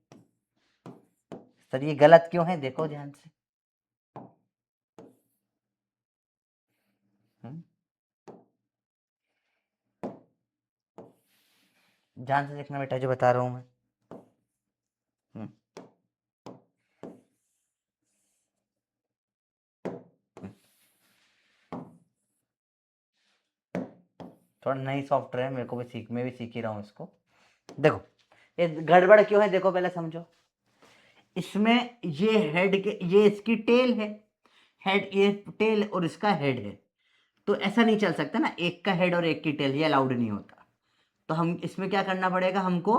सर, ये गलत क्यों है, देखो ध्यान से। ध्यान से देखना बेटा जो बता रहा हूं मैं। हम्म, थोड़ा नई सॉफ्टवेयर है, मेरे को भी मैं भी सीख ही रहा हूँ इसको। देखो ये गड़बड़ क्यों है, देखो पहले समझो। इसमें ये हेड के, ये इसकी टेल है, हेड ये टेल और इसका हेड है, तो ऐसा नहीं चल सकता ना, एक का हेड और एक की टेल, ये अलाउड नहीं होता। तो हम इसमें क्या करना पड़ेगा, हमको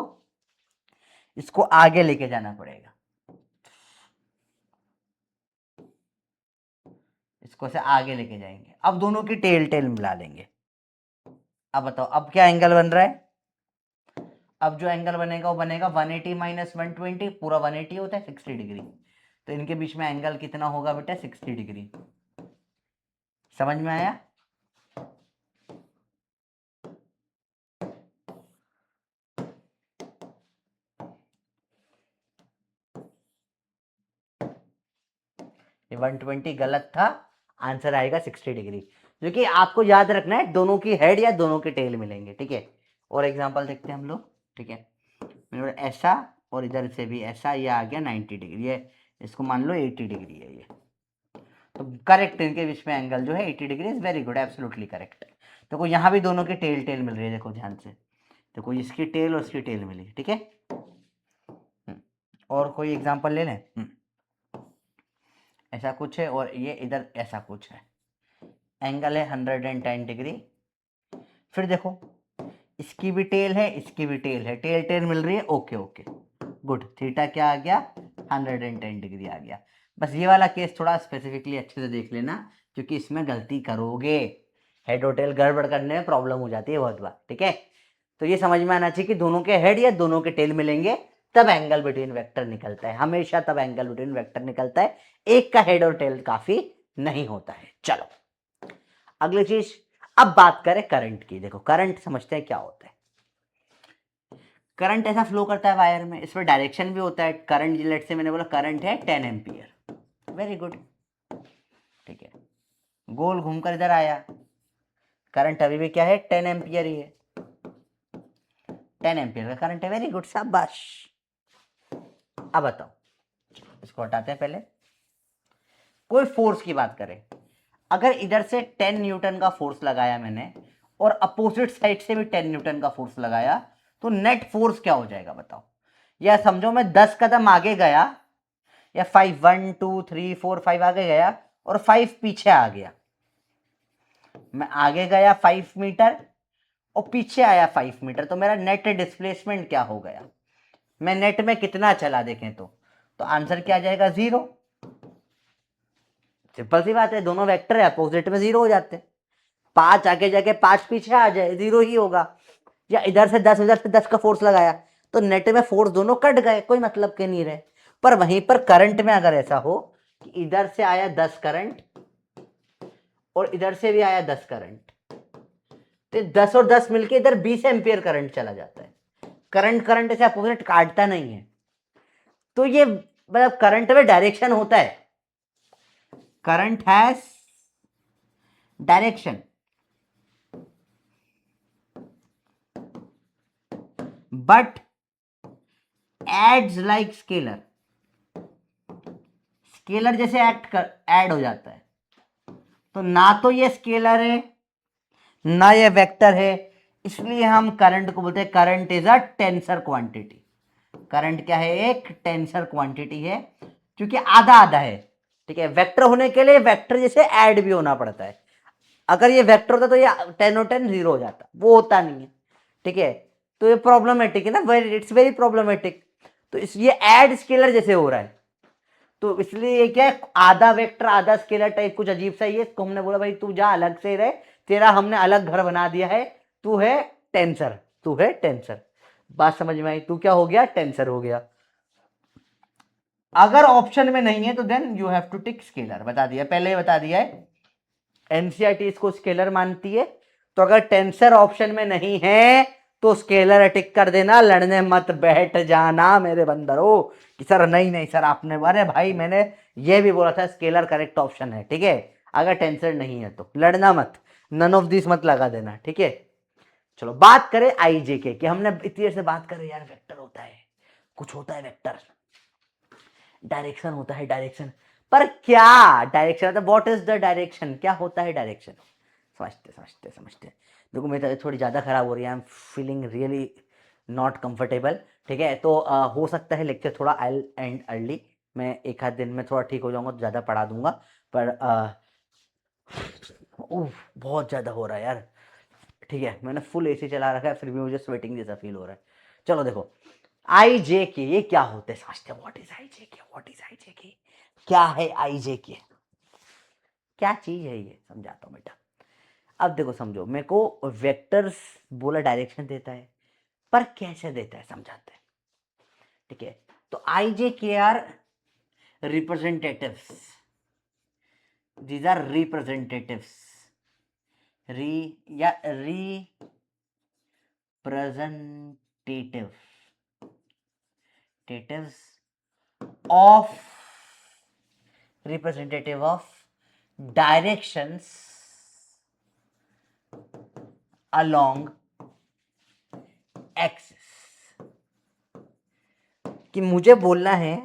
इसको आगे लेके जाना पड़ेगा, इसको से आगे लेके जाएंगे। अब दोनों की टेल टेल मिला लेंगे। अब बताओ अब क्या एंगल बन रहा है, अब जो एंगल बनेगा वो बनेगा 180 माइनस 120, पूरा 180 होता है 60 डिग्री। तो इनके बीच में एंगल कितना होगा बेटा, 60 डिग्री। समझ में आया। ये 120 गलत था, आंसर आएगा 60 डिग्री, जो कि आपको याद रखना है, दोनों की हेड या दोनों के टेल मिलेंगे, ठीक है। और एग्जांपल देखते हैं हम लोग, ठीक है। ऐसा और इधर से भी ऐसा, ये आ गया 90 डिग्री, ये इसको मान लो 80 डिग्री है ये। तो करेक्ट, इनके बीच में एंगल जो है 80 degree, is very good, absolutely correct. देखो यहाँ भी दोनों के टेल टेल मिल रही है, देखो ध्यान से, देखो इसकी टेल और इसकी टेल मिली, ठीक है। और कोई एग्जांपल ले लें। ऐसा कुछ है और ये इधर ऐसा कुछ है, एंगल है 110 डिग्री। फिर देखो इसकी भी टेल है, इसकी भी टेल है, टेल टेल मिल रही है, ओके ओके गुड। थीटा क्या आ गया, 110 डिग्री आ गया। बस ये वाला केस थोड़ा स्पेसिफिकली अच्छे से देख लेना, क्योंकि इसमें गलती करोगे, हेड और टेल गड़बड़ करने में प्रॉब्लम हो जाती है बहुत बार, ठीक है। तो ये समझ में आना चाहिए कि दोनों के हेड या दोनों के टेल मिलेंगे तब एंगल बिटवीन वेक्टर निकलता है, हमेशा तब एंगल बिटवीन वेक्टर निकलता है, एक का हेड और टेल काफी नहीं होता है। चलो अगली चीज, अब बात करें करंट की। देखो करंट समझते हैं क्या होता है। करंट ऐसा फ्लो करता है वायर में, इसमें डायरेक्शन भी होता है। करंट लेट से मैंने बोला करंट है 10 एम्पियर, वेरी गुड, ठीक है। गोल घूमकर इधर आया, करंट अभी भी क्या है, 10 एम्पियर ही है, 10 एम्पियर का करंट है, वेरी गुड, शाबाश। अब बताओ, इसको हटाते हैं पहले, कोई फोर्स की बात करें, अगर इधर से 10 न्यूटन का फोर्स लगाया मैंने और अपोजिट साइड से भी 10 न्यूटन का फोर्स लगाया, तो नेट फोर्स क्या हो जाएगा बताओ। या समझो मैं 10 कदम आगे गया, या 5 1 2 3 4 5 आगे गया और 5 पीछे आ गया। मैं आगे गया 5 मीटर और पीछे आया 5 मीटर, तो मेरा नेट डिस्प्लेसमेंट क्या हो गया, मैं नेट में कितना चला देखें तो आंसर क्या आ जाएगा 0। सिंपल सी बात है, दोनों वेक्टर है अपोजिट में 0 हो जाते हैं। 5 आगे जाके 5 पीछे आ जाए 0 ही होगा। या इधर से 10 उधर से 10 का फोर्स लगाया तो नेट में फोर्स दोनों कट गए, कोई मतलब के नहीं रहे। पर वहीं पर करंट में अगर ऐसा हो कि इधर से आया 10 करंट और इधर से भी आया 10 करंट, तो 10 और 10 मिलके इधर 20 एम्पियर करंट चला जाता है। करंट करंट से अपोजिट काटता नहीं है, तो ये मतलब करंट में डायरेक्शन होता है, current has direction, but adds like scalar, scalar जैसे ऐड हो जाता है। तो ना तो ये स्केलर है ना ये वेक्टर है, इसलिए हम करंट को बोलते हैं current is a tensor quantity. Current क्या है, एक टेंसर क्वांटिटी है, क्योंकि आधा आधा है। ठीक है, वेक्टर होने के लिए वेक्टर जैसे ऐड भी होना पड़ता है। अगर ये वेक्टर होता तो ये 10 और 10 0 हो जाता, वो होता नहीं है। ठीक है, तो ये प्रॉब्लमेटिक है ना, इट्स वेरी प्रॉब्लमेटिक। तो इस ये ऐड स्केलर जैसे हो रहा है, तो इसलिए ये क्या है, आधा वेक्टर आधा स्केलर टाइप कुछ अजीब सा ही है। इसको हमने बोला भाई तू जा अलग से रहे, तेरा हमने अलग घर बना दिया है, तू है टेंसर, तू है टेंसर। बात समझ में आई, तू क्या हो गया, टेंसर हो गया। अगर ऑप्शन में नहीं है तो then you have to tick scalar, बता दिया पहले ही बता दिया है, एनसीईआरटी इसको स्केलर मानती है। तो अगर टेंसर ऑप्शन में नहीं है तो स्केलर टिक कर देना, लड़ने मत बैठ जाना मेरे बंदरो कि सर नहीं नहीं सर आपने, अरे भाई मैंने ये भी बोला था स्केलर करेक्ट ऑप्शन है। ठीक है, अगर टेंसर नहीं है तो लड़ना मत, नन ऑफ दिस मत लगा देना। ठीक है, चलो बात करें आईजे के, कि हमने इतनी देर से बात करें यार वेक्टर होता है, कुछ होता है वेक्टर, डायरेक्शन होता है डायरेक्शन, पर क्या डायरेक्शन होता है, व्हाट इज द डायरेक्शन, क्या होता है डायरेक्शन, समझते समझते समझते। देखो मेरी तबीयत थोड़ी ज़्यादा खराब हो रही है, I am feeling really not comfortable. ठीक है, तो हो सकता है लेक्चर थोड़ा आई एंड अर्ली, मैं एक आध दिन में थोड़ा ठीक हो जाऊंगा तो ज़्यादा पढ़ा दूंगा। पर बहुत ज़्यादा हो रहा है यार। ठीक है, मैंने फुल एसी चला रखा है फिर भी मुझे स्वेटिंग जैसा फील हो रहा है। चलो देखो, आई जे के ये क्या होते हैं समझते हैं, व्हाट इज आई जे के, व्हाट इज आई जे के, क्या है आई जे के, क्या चीज है ये, समझाता हूँ बेटा। अब देखो समझो, मेरे को वेक्टर्स बोला डायरेक्शन देता है, पर कैसे देता है समझाते हैं। ठीक है, तो I J K are representatives, these are representatives, री या representative of representative of directions along axis, कि मुझे बोलना है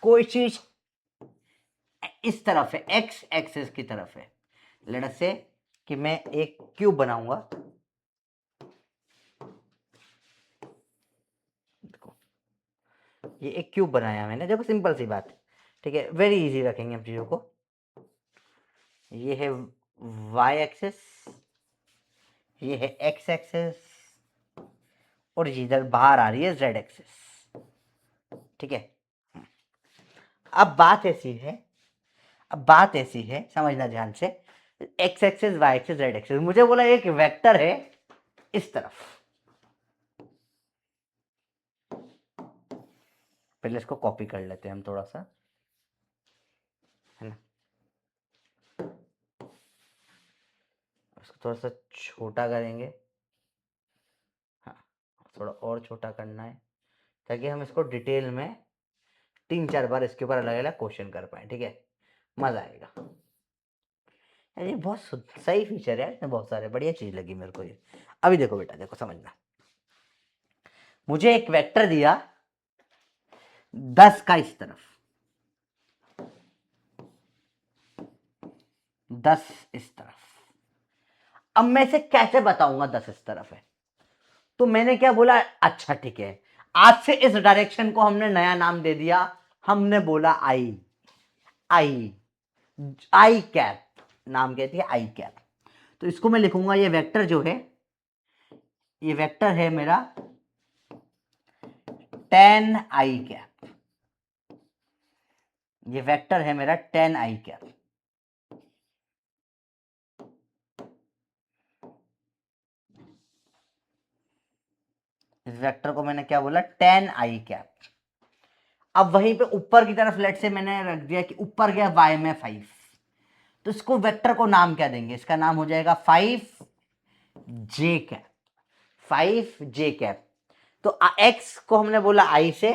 कोई चीज इस तरफ है, एक्स एक्सिस की तरफ है। लेट से कि मैं एक क्यूब बनाऊंगा, देखो ये एक क्यूब बनाया मैंने, देखो सिंपल सी बात है। ठीक है, वेरी इजी रखेंगे हम चीजों को। ये है वाई एक्सिस, ये है एक्स एक्सिस, और इधर बाहर आ रही है जेड एक्सिस। ठीक है, अब बात ऐसी है, अब बात ऐसी है, समझना ध्यान से, X axis Y axis Z axis, मुझे बोला एक वेक्टर है इस तरफ, पहले इसको कॉपी कर लेते हैं हम थोड़ा सा, है ना, इसको थोड़ा सा छोटा करेंगे, हाँ थोड़ा और छोटा करना है ताकि हम इसको डिटेल में 3-4 बार इसके ऊपर अलग अलग क्वेश्चन कर पाए। ठीक है, मजा आएगा। ये बहुत सही फीचर है, इसमें बहुत सारे बढ़िया चीज लगी मेरे को ये। अभी देखो बेटा, देखो समझना, मुझे एक वेक्टर दिया 10 का इस तरफ, 10 इस तरफ, अब मैं इसे कैसे बताऊंगा 10 इस तरफ है, तो मैंने क्या बोला, अच्छा ठीक है, आज से इस डायरेक्शन को हमने नया नाम दे दिया, हमने बोला आई, आई, आई कैप, नाम कहती है आई कैप। तो इसको मैं लिखूंगा, ये वेक्टर जो है, ये वेक्टर है मेरा 10 आई कैप, ये वेक्टर है मेरा 10 आई कैप। इस वेक्टर को मैंने क्या बोला, 10 आई कैप। अब वहीं पे ऊपर की तरफ लेट से मैंने रख दिया कि ऊपर गया y में 5, तो इसको वेक्टर को नाम क्या देंगे, इसका नाम हो जाएगा 5 j कैप, 5 j कैप। तो x को हमने बोला i से,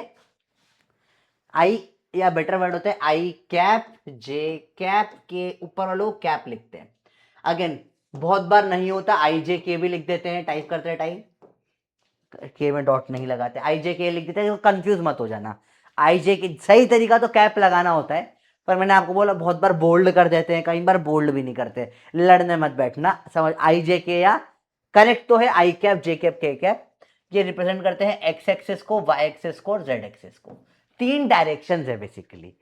i या बेटर वर्ड होता है आई कैप, j कैप के ऊपर वालों कैप लिखते हैं। अगेन बहुत बार नहीं होता, आई जे के भी लिख देते हैं, टाइप करते हैं टाइप के में डॉट नहीं लगाते, आई जे के लिख देते हैं, कंफ्यूज मत हो जाना। आई जे के सही तरीका तो कैप लगाना होता है, पर मैंने आपको बोला बहुत बार बोल्ड कर देते हैं, कई बार बोल्ड भी नहीं करते, लड़ने मत बैठना, समझ, आई जे के या करेक्ट तो है I cap, J cap, K cap. ये रिप्रेजेंट करते हैं एक्स एक्सेस को, वाई एक्सेस को और जेड एक्सेस को। 3 डायरेक्शन है basically,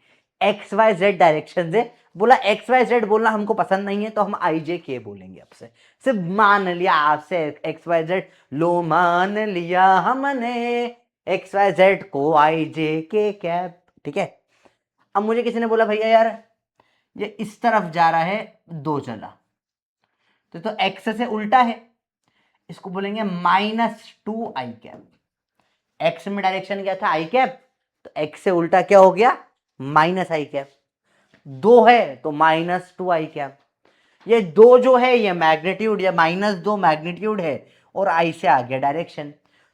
X Y Z direction है। बोला एक्स वाई जेड बोलना हमको पसंद नहीं है, तो हम आई जे के बोलेंगे आपसे, सिर्फ मान लिया आपसे एक्स वाई जेड, लो मान लिया हमने एक्स वाई जेड को आई जे के कैप, ठीक है। अब मुझे किसी ने बोला भैया यार ये इस तरफ जा रहा है 2 चला, तो एक्स से उल्टा है, इसको बोलेंगे -2 आई कैप। एक्स में डायरेक्शन क्या था आई कैप, तो एक्स से उल्टा क्या हो गया, माइनस आई कैप। 2 है तो -2 आई कैप। ये 2 जो है ये मैग्नीट्यूड, या -2 मैग्नीट्यूड है, और आई से आ गया डायरेक्शन।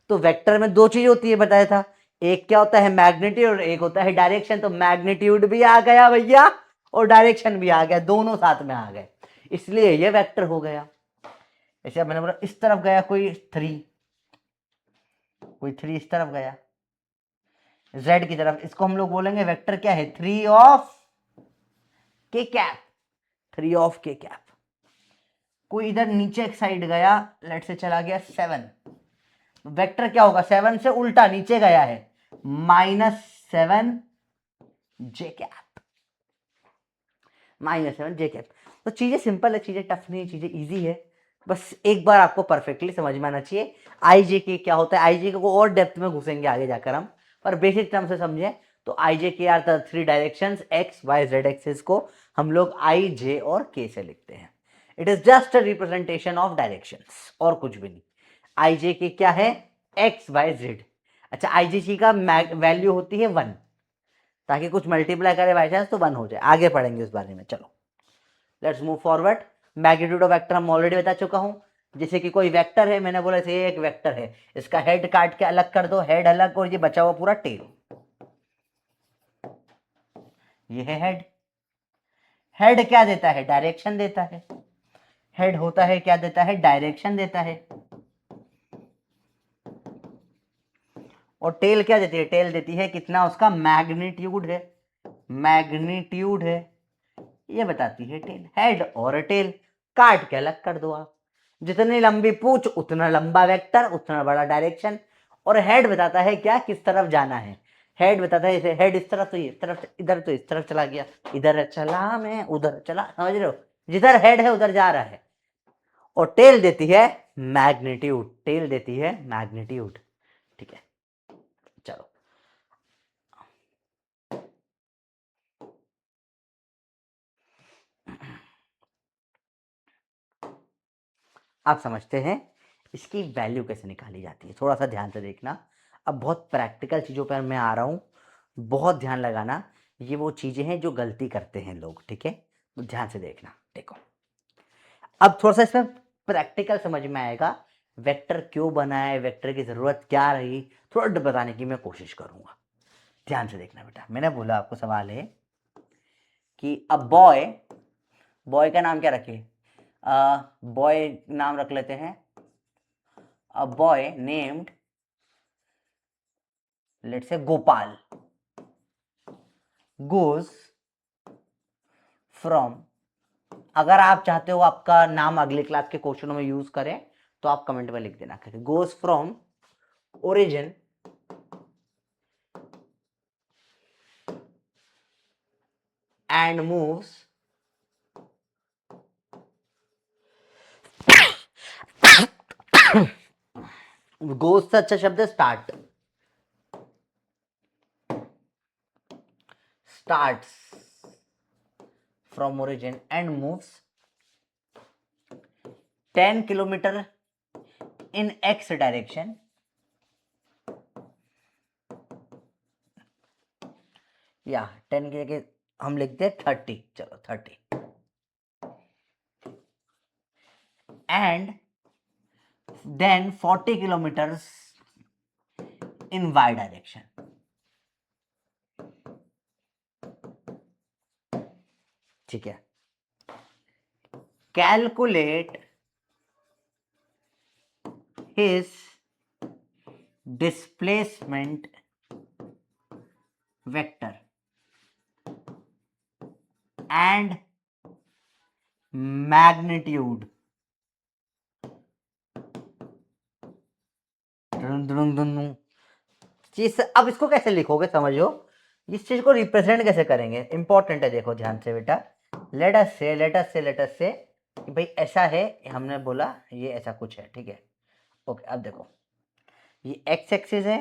तो वेक्टर में 2 चीज होती है बताया था, एक क्या होता है मैग्नीट्यूड, एक होता है डायरेक्शन। तो मैग्नीट्यूड भी आ गया भैया और डायरेक्शन भी आ गया, दोनों साथ में आ गए, इसलिए ये वेक्टर हो गया। ऐसे मैंने बोला इस तरफ गया कोई 3, कोई 3 इस तरफ गया z की तरफ, इसको हम लोग बोलेंगे वेक्टर क्या है, 3 ऑफ के कैप, 3 ऑफ के कैप। कोई इधर नीचे एक साइड गया, लेट से चला गया 7, वेक्टर क्या होगा, 7 से उल्टा नीचे गया है, -7 जे कैप, -7 जे कैप। तो चीजें सिंपल है, चीजें टफ नहीं है, चीजें इजी है, बस एक बार आपको परफेक्टली समझ में आना चाहिए आई जे के क्या होता है। आई जे के को और डेप्थ में घुसेंगे आगे जाकर हम, पर बेसिक टर्म से समझे तो I J K are the 3 directions, X Y Z axis को हम लोग आई जे और के से लिखते हैं। It is just a representation of directions और कुछ भी नहीं। आई जे के क्या है, एक्स वाई जेड। अच्छा आई जे के का वैल्यू होती है 1, ताकि कुछ मल्टीप्लाई करे बाई चांस तो 1 हो जाए, आगे पढ़ेंगे उस बारे में। चलो let's move forward. Magnitude of vector हम ऑलरेडी बता चुका हूं, जैसे कि कोई वेक्टर है, मैंने बोला ये एक वेक्टर है, इसका हेड काट के अलग कर दो, हेड अलग, और ये बचा हुआ पूरा टेल, ये है हेड। हेड क्या देता है, डायरेक्शन देता है। हेड होता है क्या देता है, डायरेक्शन देता है। और टेल क्या देती है, टेल देती है कितना उसका मैग्नीट्यूड है, मैग्नीट्यूड है, ये बताती है टेल। हेड और टेल काट के अलग कर दो आप, जितनी लंबी पूंछ उतना लंबा वेक्टर, उतना बड़ा डायरेक्शन। और हेड बताता है क्या, किस तरफ जाना है। हेड बताता है, हेड इस तरफ तो इस तरफ, इधर तो इस तरफ चला गया, इधर चला मैं उधर चला, समझ रहे हो, जिधर हेड है उधर जा रहा है। और टेल देती है मैग्नीट्यूड, टेल देती है मैग्नीट्यूड, ठीक है। चलो आप समझते हैं इसकी वैल्यू कैसे निकाली जाती है, थोड़ा सा ध्यान से देखना। अब बहुत प्रैक्टिकल चीज़ों पर मैं आ रहा हूँ, बहुत ध्यान लगाना। ये वो चीज़ें हैं जो गलती करते हैं लोग, ठीक है, तो ध्यान से देखना। देखो अब थोड़ा सा इसमें प्रैक्टिकल समझ में आएगा, वेक्टर क्यों बना है, वेक्टर की ज़रूरत क्या रही, थोड़ा बताने की मैं कोशिश करूँगा। ध्यान से देखना बेटा, मैंने बोला आपको सवाल है कि अब बॉय, बॉय का नाम क्या रखे, बॉय नाम रख लेते हैं, a boy named let's say Gopal goes from, अगर आप चाहते हो आपका नाम अगले क्लास के क्वेश्चनों में यूज करें तो आप कमेंट में लिख देना, goes from origin and moves goes से अच्छा शब्द है start, starts from origin and moves 10 kilometre in x direction या 10 की जगह हम लिखते हैं 30, चलो 30 and then 40 kilometre in y direction. ठीक है, calculate his displacement vector and magnitude. चीज अब इसको कैसे लिखोगे समझो, इस चीज को रिप्रेजेंट कैसे करेंगे, इंपॉर्टेंट है, देखो ध्यान से बेटा। लेट अस से भाई ऐसा है, हमने बोला ये ऐसा कुछ है, ठीक है। ओके, अब देखो ये एक्स एक्सिस है,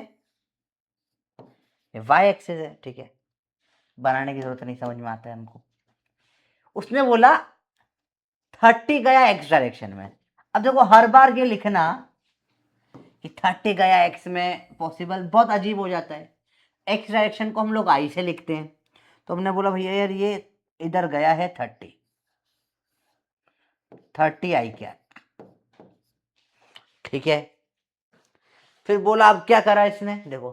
ये वाई एक्सिस है, ठीक है, बनाने की जरूरत नहीं, समझ में आता है हमको। उसने बोला 30 गया एक्स डायरेक्शन में। अब देखो हर बार ये लिखना कि 30 गया एक्स में पॉसिबल बहुत अजीब हो जाता है। एक्स डायरेक्शन को हम लोग आई से लिखते हैं, तो हमने बोला भैया यार ये इधर गया है 30 आई क्या, ठीक है। फिर बोला अब क्या करा इसने, देखो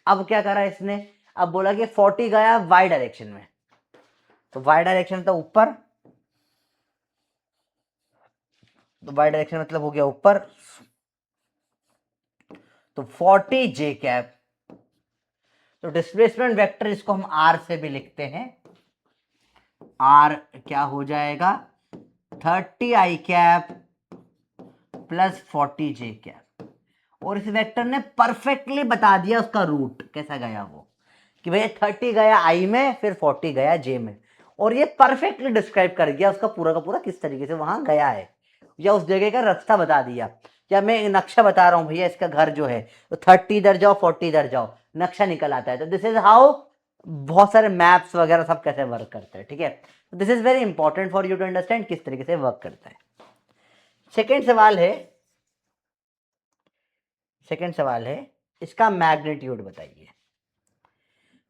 अब क्या करा इसने, अब बोला कि 40 गया वाई डायरेक्शन में, तो वाई डायरेक्शन तो ऊपर, तो वाई डायरेक्शन मतलब हो गया ऊपर, तो 40 जे कैप, तो डिस्प्लेसमेंट वेक्टर इसको हम आर से भी लिखते हैं, आर क्या हो जाएगा 30 I cap plus 40 J cap. और इस वेक्टर ने परफेक्टली बता दिया उसका रूट कैसा गया वो, कि भैया 30 गया आई में, फिर 40 गया जे में, और ये परफेक्टली डिस्क्राइब कर गया उसका पूरा का पूरा किस तरीके से वहां गया है, या उस जगह का रास्ता बता दिया। या मैं नक्शा बता रहा हूं भैया इसका घर जो है, तो 30 इधर जाओ 40 इधर जाओ, नक्शा निकल आता है। तो दिस इज हाउ बहुत सारे मैप्स वगैरह सब कैसे वर्क करते हैं, ठीक है। This is very important for you to understand किस तरीके से वर्क करता है। सेकेंड सवाल है इसका मैग्नीट्यूड बताइए।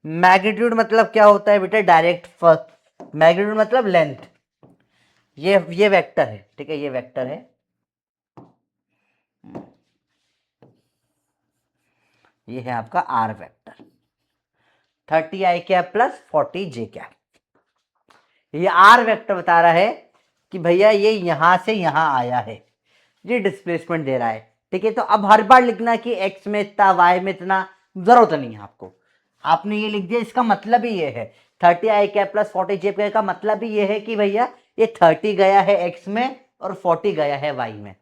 मैग्नीट्यूड मतलब क्या होता है बेटा, डायरेक्ट फर्स्ट मैग्नीट्यूड मतलब लेंथ, ये वेक्टर है, ठीक है, ये वेक्टर है, ये है आपका R vector, 30 I cap plus 40 J cap. ये आर वेक्टर बता रहा है कि भैया ये यहां से यहां आया है, ये डिस्प्लेसमेंट दे रहा है, ठीक है। तो अब हर बार लिखना कि एक्स में इतना वाई में इतना जरूरत नहीं है आपको, आपने ये लिख दिया, इसका मतलब ही ये है 30 I cap plus 40 J cap का मतलब ही ये है कि भैया ये 30 गया है एक्स में और 40 गया है वाई में,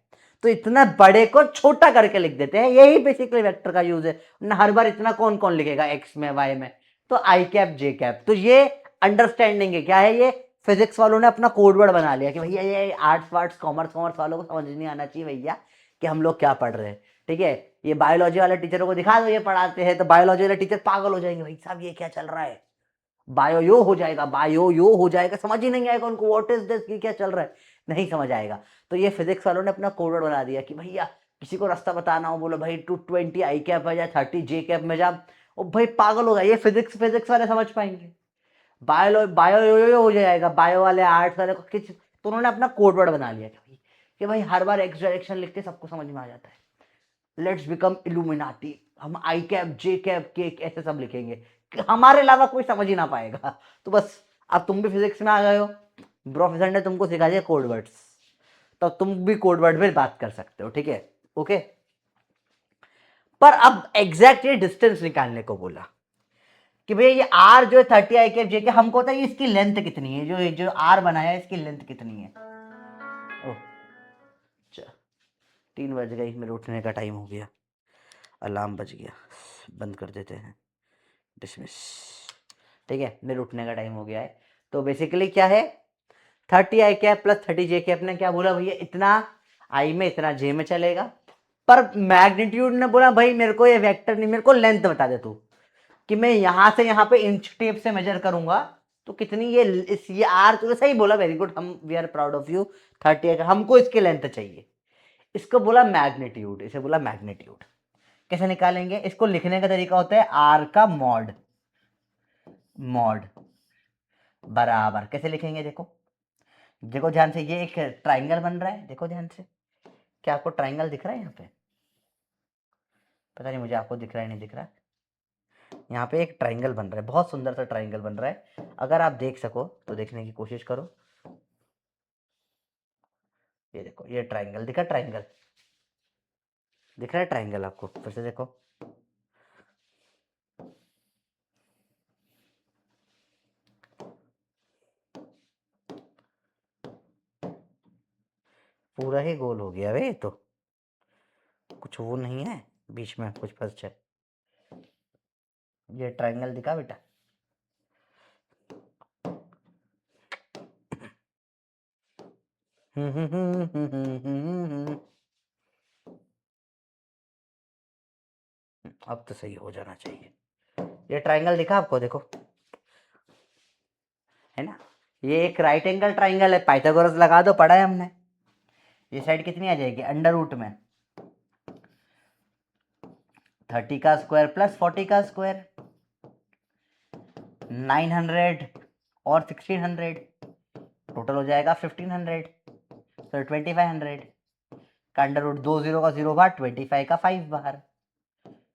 तो इतना बड़े को छोटा करके लिख देते हैं, यही बेसिकली वेक्टर का यूज है ना। हर बार इतना कौन कौन लिखेगा एक्स में वाई में, तो आई कैप जे कैप। तो ये अंडरस्टैंडिंग है, क्या है ये, फिजिक्स वालों ने अपना कोड वर्ड बना लिया कि भैया ये आर्ट्स वार्ट्स कॉमर्स वालों को समझ नहीं आना चाहिए भैया कि हम लोग क्या पढ़ रहे हैं, ठीक है। ये बायोलॉजी वाले टीचरों को दिखा दो ये पढ़ाते हैं, तो बायोलॉजी वाले टीचर पागल हो जाएंगे, भाई साहब ये क्या चल रहा है, बायो हो जाएगा, बायो हो जाएगा, समझ ही नहीं आएगा उनको व्हाट इज दिस, क्या चल रहा है, नहीं समझ आएगा। तो ये फिजिक्स वालों ने अपना कोड वर्ड बना दिया कि भैया किसी को रास्ता बताना हो, बोलो भाई 220 आई कैप है या 30 जे कैप में जा, और भाई पागल होगा, ये फिजिक्स वाले समझ पाएंगे, बायो हो जाएगा, बायो वाले आर्ट्स वाले को किस, तो उन्होंने अपना कोड वर्ड बना लिया कि भाई हर बार एक्स डायरेक्शन लिखते सबको समझ में आ जाता है, लेट्स बिकम इल्यूमिनाटी, हम आई कैप जे कैप के ऐसे सब लिखेंगे, हमारे अलावा कोई समझ ही ना पाएगा। तो बस अब तुम भी फिजिक्स में आ गए हो, प्रोफेसर ने तुमको सिखा दिया कोड वर्ड्स, तो तुम भी कोड वर्ड में बात कर सकते हो, ठीक है, ओके। पर अब एग्जैक्ट ये डिस्टेंस निकालने को बोला कि भैया ये आर जो है 30 आई कैप जे के, हमको होता है इसकी लेंथ कितनी है, जो जो आर बनाया है इसकी लेंथ कितनी है, ओ 3 बज गई, मेरे उठने का टाइम हो गया, अलार्म बज गया, बंद कर देते हैं, डिसमिस। ठीक है, मेरे उठने का टाइम हो गया है। तो बेसिकली क्या है, 30 I cap plus 30 J cap ने क्या बोला भैया, इतना आई में इतना जे में चलेगा। पर मैग्नीट्यूड ने बोला भाई मेरे को ये वेक्टर नहीं, मेरे को लेंथ बता दे तू, कि मैं यहां से यहां पे इंच टेप से मेजर करूंगा तो कितनी ये आर, तूने सही बोला, वेरी गुड, हम we are proud of you. 30, हमको इसकी लेंथ चाहिए, इसको बोला मैग्नीट्यूड, इसे बोला मैग्नीट्यूड। कैसे निकालेंगे इसको, लिखने का तरीका होता है आर का मॉड, मॉड बराबर कैसे लिखेंगे, देखो देखो ध्यान से, ये एक ट्राइंगल बन रहा है, देखो ध्यान से, क्या आपको ट्राइंगल दिख रहा है यहाँ पे, पता नहीं मुझे आपको दिख रहा है नहीं दिख रहा है, यहाँ पे एक ट्राइंगल बन रहा है, बहुत सुंदर सा ट्राइंगल बन रहा है, अगर आप देख सको तो देखने की कोशिश करो। ये देखो, ये ट्राइंगल दिखा, ट्राइंगल दिख रहा है, ट्राइंगल आपको, फिर से देखो, पूरा ही गोल हो गया वे, तो कुछ वो नहीं है बीच में कुछ फंस जाए, ये ट्राइंगल दिखा बेटा। अब तो सही हो जाना चाहिए, ये ट्राइंगल दिखा आपको, देखो है ना, ये एक राइट एंगल ट्राइंगल है, पाइथागोरस लगा दो, पढ़ा है हमने। ये साइड कितनी आ जाएगी, अंडर रूट में 30 का स्क्वायर प्लस 40 का स्क्वायर, 900 और 1600, टोटल हो जाएगा 1500, तो 2500 का अंडर रूट, 2 0 का 0 बाहर, 25 का 5 बाहर,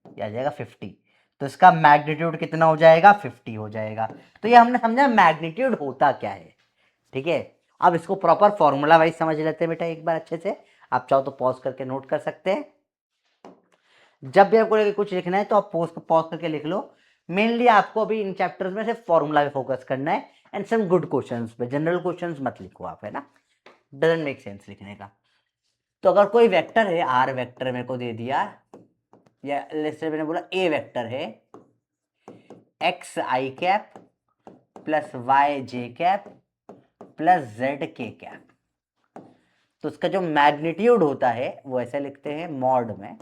ये आ जाएगा 50। तो इसका मैग्नीट्यूड कितना हो जाएगा, 50 हो जाएगा। तो ये हमने समझा मैग्नीट्यूड होता क्या है। ठीक है, अब इसको प्रॉपर फॉर्मूला वाइज समझ लेते हैं बेटा एक बार अच्छे से, आप चाहो तो पॉज करके नोट कर सकते हैं। जब भी आपको कुछ लिखना है तो आप पॉज करके लिख लो। मेनली आपको अभी इन चैप्टर्स में सिर्फ फॉर्मूला पे फोकस करना है, एंड सम गुड क्वेश्चंस पे, जनरल क्वेश्चंस मत लिखो आप, है ना, डजंट मेक सेंस लिखने का। तो अगर कोई वेक्टर है, आर वेक्टर मेरे को दे दिया, या लेट्स से मैंने बोला ए वेक्टर है, एक्स आई कैप प्लस वाई जे कैप प्लस जेड के कैप, तो उसका जो मैग्नीट्यूड होता है वो ऐसे लिखते हैं मॉड में,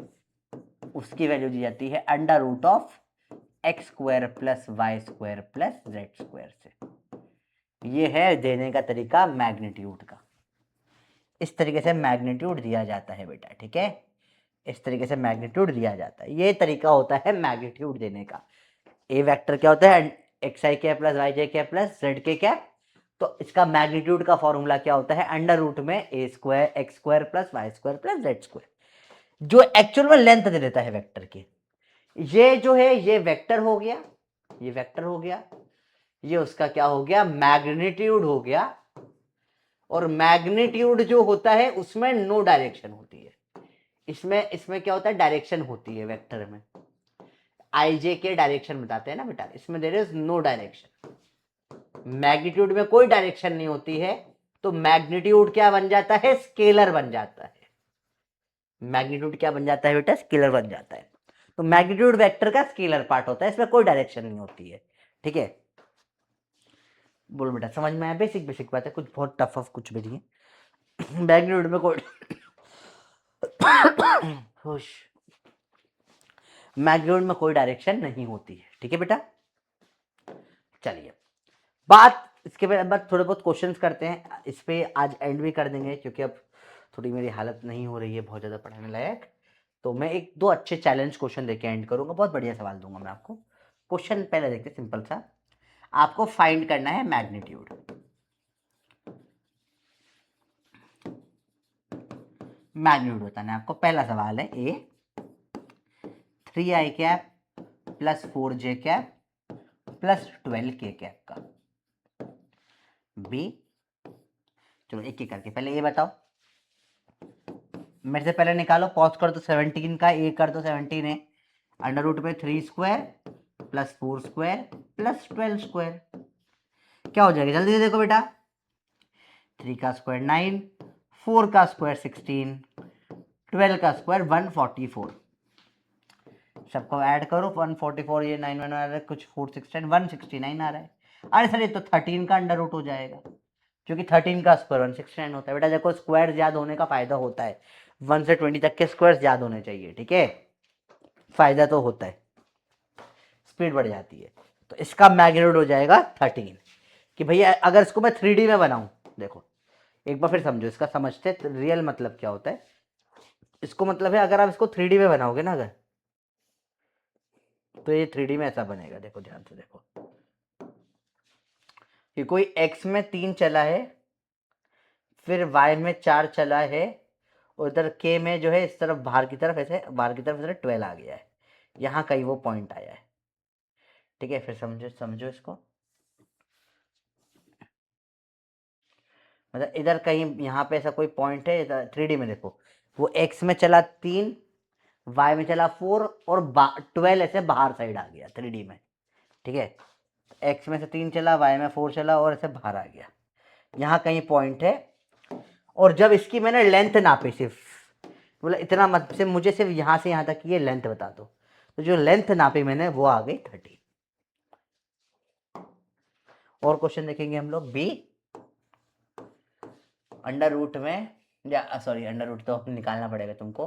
उसकी वैल्यू दी जाती है under root of X square plus Y square plus Z square से। ये है देने का तरीका मैग्नीट्यूड का, इस तरीके से मैग्नीट्यूड दिया जाता है बेटा। ठीक है, इस तरीके से मैग्नीट्यूड दिया जाता है, ये तरीका होता है मैग्नीट्यूड देने का। ए वेक्टर क्या होता है, एक्स आई कैप प्लस वाई जे कैप प्लस जेड के कैप, तो इसका मैग्नीट्यूड का फॉर्मूला क्या होता है, अंडर रूट में a square x square plus Y square plus Z square, जो एक्चुअल में लेंथ दे देता है वेक्टर की। ये जो है ये वेक्टर हो गया, ये वेक्टर हो गया, ये उसका क्या हो गया, मैग्नीट्यूड हो गया। और मैग्नीट्यूड जो होता है उसमें नो डायरेक्शन होती है, इसमें इसमें क्या होता है, डायरेक्शन होती है वेक्टर में, आई जे के डायरेक्शन बताते हैं ना बेटा, इसमें there is no direction, magnitude में कोई डायरेक्शन नहीं होती है, तो मैग्नीट्यूड क्या बन जाता है, स्केलर बन जाता है। मैग्नीट्यूड क्या बन जाता है बेटा, स्केलर बन जाता है। तो मैग्नीट्यूड वेक्टर का स्केलर पार्ट होता है, इसमें कोई डायरेक्शन नहीं होती है। ठीक है, बोलो बेटा समझ में आया, बेसिक बेसिक बात है, कुछ बहुत टफ ऑफ कुछ भी नहीं है। मैग्नीट्यूड में कोई खुश, मैग्नीट्यूड में कोई डायरेक्शन नहीं होती है। ठीक है बेटा, चलिए बात इसके बाद थोड़े बहुत क्वेश्चंस करते हैं, इस पे आज एंड भी कर देंगे, क्योंकि अब थोड़ी मेरी हालत नहीं हो रही है बहुत ज़्यादा पढ़ाने लायक। तो मैं एक दो अच्छे चैलेंज क्वेश्चन देके एंड करूंगा, बहुत बढ़िया सवाल दूंगा मैं आपको। क्वेश्चन पहले देखते हैं, सिंपल सा, आपको फाइंड करना है मैग्नीट्यूड। मैग्नीट्यूड बताना है आपको, पहला सवाल है ए 3i cap plus 4j cap plus 12k cap का, बी, चलो एक एक करके पहले ये बताओ, मेरे से पहले निकालो, पॉज कर दो, 17 का ए कर दो, 17 है, अंडर रूट में 3 square plus 4 square plus 12 square, क्या हो जाएगा जल्दी से देखो बेटा, 3 का स्क्वायर 9, 4 का स्क्वायर 16, 12 का स्क्वायर 144, सबको ऐड करो 144, ये 9 1 आ रहा है, कुछ 4 6 10 169 आ रहा है। अरे सर ये तो 13 का अंडर रूट हो जाएगा, क्योंकि 13 का स्क्वायर 169 होता है। बेटा देखो स्क्वायर याद होने का फायदा होता है, 1 से 20 तक के स्क्वायर्स याद होने चाहिए, ठीक है, फायदा तो होता है, स्पीड बढ़ जाती है। तो इसका मैग्नीट्यूड हो जाएगा 13, कि भैया अगर इसको मैं 3D में बनाऊं, देखो एक बार फिर समझो इसका, समझते रियल मतलब क्या होता है। इसको मतलब है अगर आप इसको 3D में बनाओगे ना अगर, तो ये 3D में ऐसा बनेगा, देखो ध्यान से देखो कि कोई x में 3 चला है, फिर y में 4 चला है, उधर k में जो है इस तरफ बाहर की तरफ ऐसे 12 आ गया है, यहाँ कहीं वो पॉइंट आया है, ठीक है। फिर समझो समझो इसको, मतलब इधर कहीं यहाँ पे ऐसा कोई पॉइंट है, इधर 3D में देखो, वो x में चला 3, y में चला 4 और 12 ऐसे बाहर साइड आ गया 3D में, ठीक है। x में से 3 चला, y में 4 चला और ऐसे बाहर आ गया, यहाँ कहीं पॉइंट है। और जब इसकी मैंने लेंथ नापी, सिर्फ बोला इतना मत से, मुझे सिर्फ यहाँ से यहाँ तक की ये लेंथ बता दो, तो जो लेंथ नापी मैंने वो आ गई 30। और क्वेश्चन देखेंगे हम लोग बी, अंडर रूट में, या सॉरी अंडर रूट तो निकालना पड़ेगा तुमको,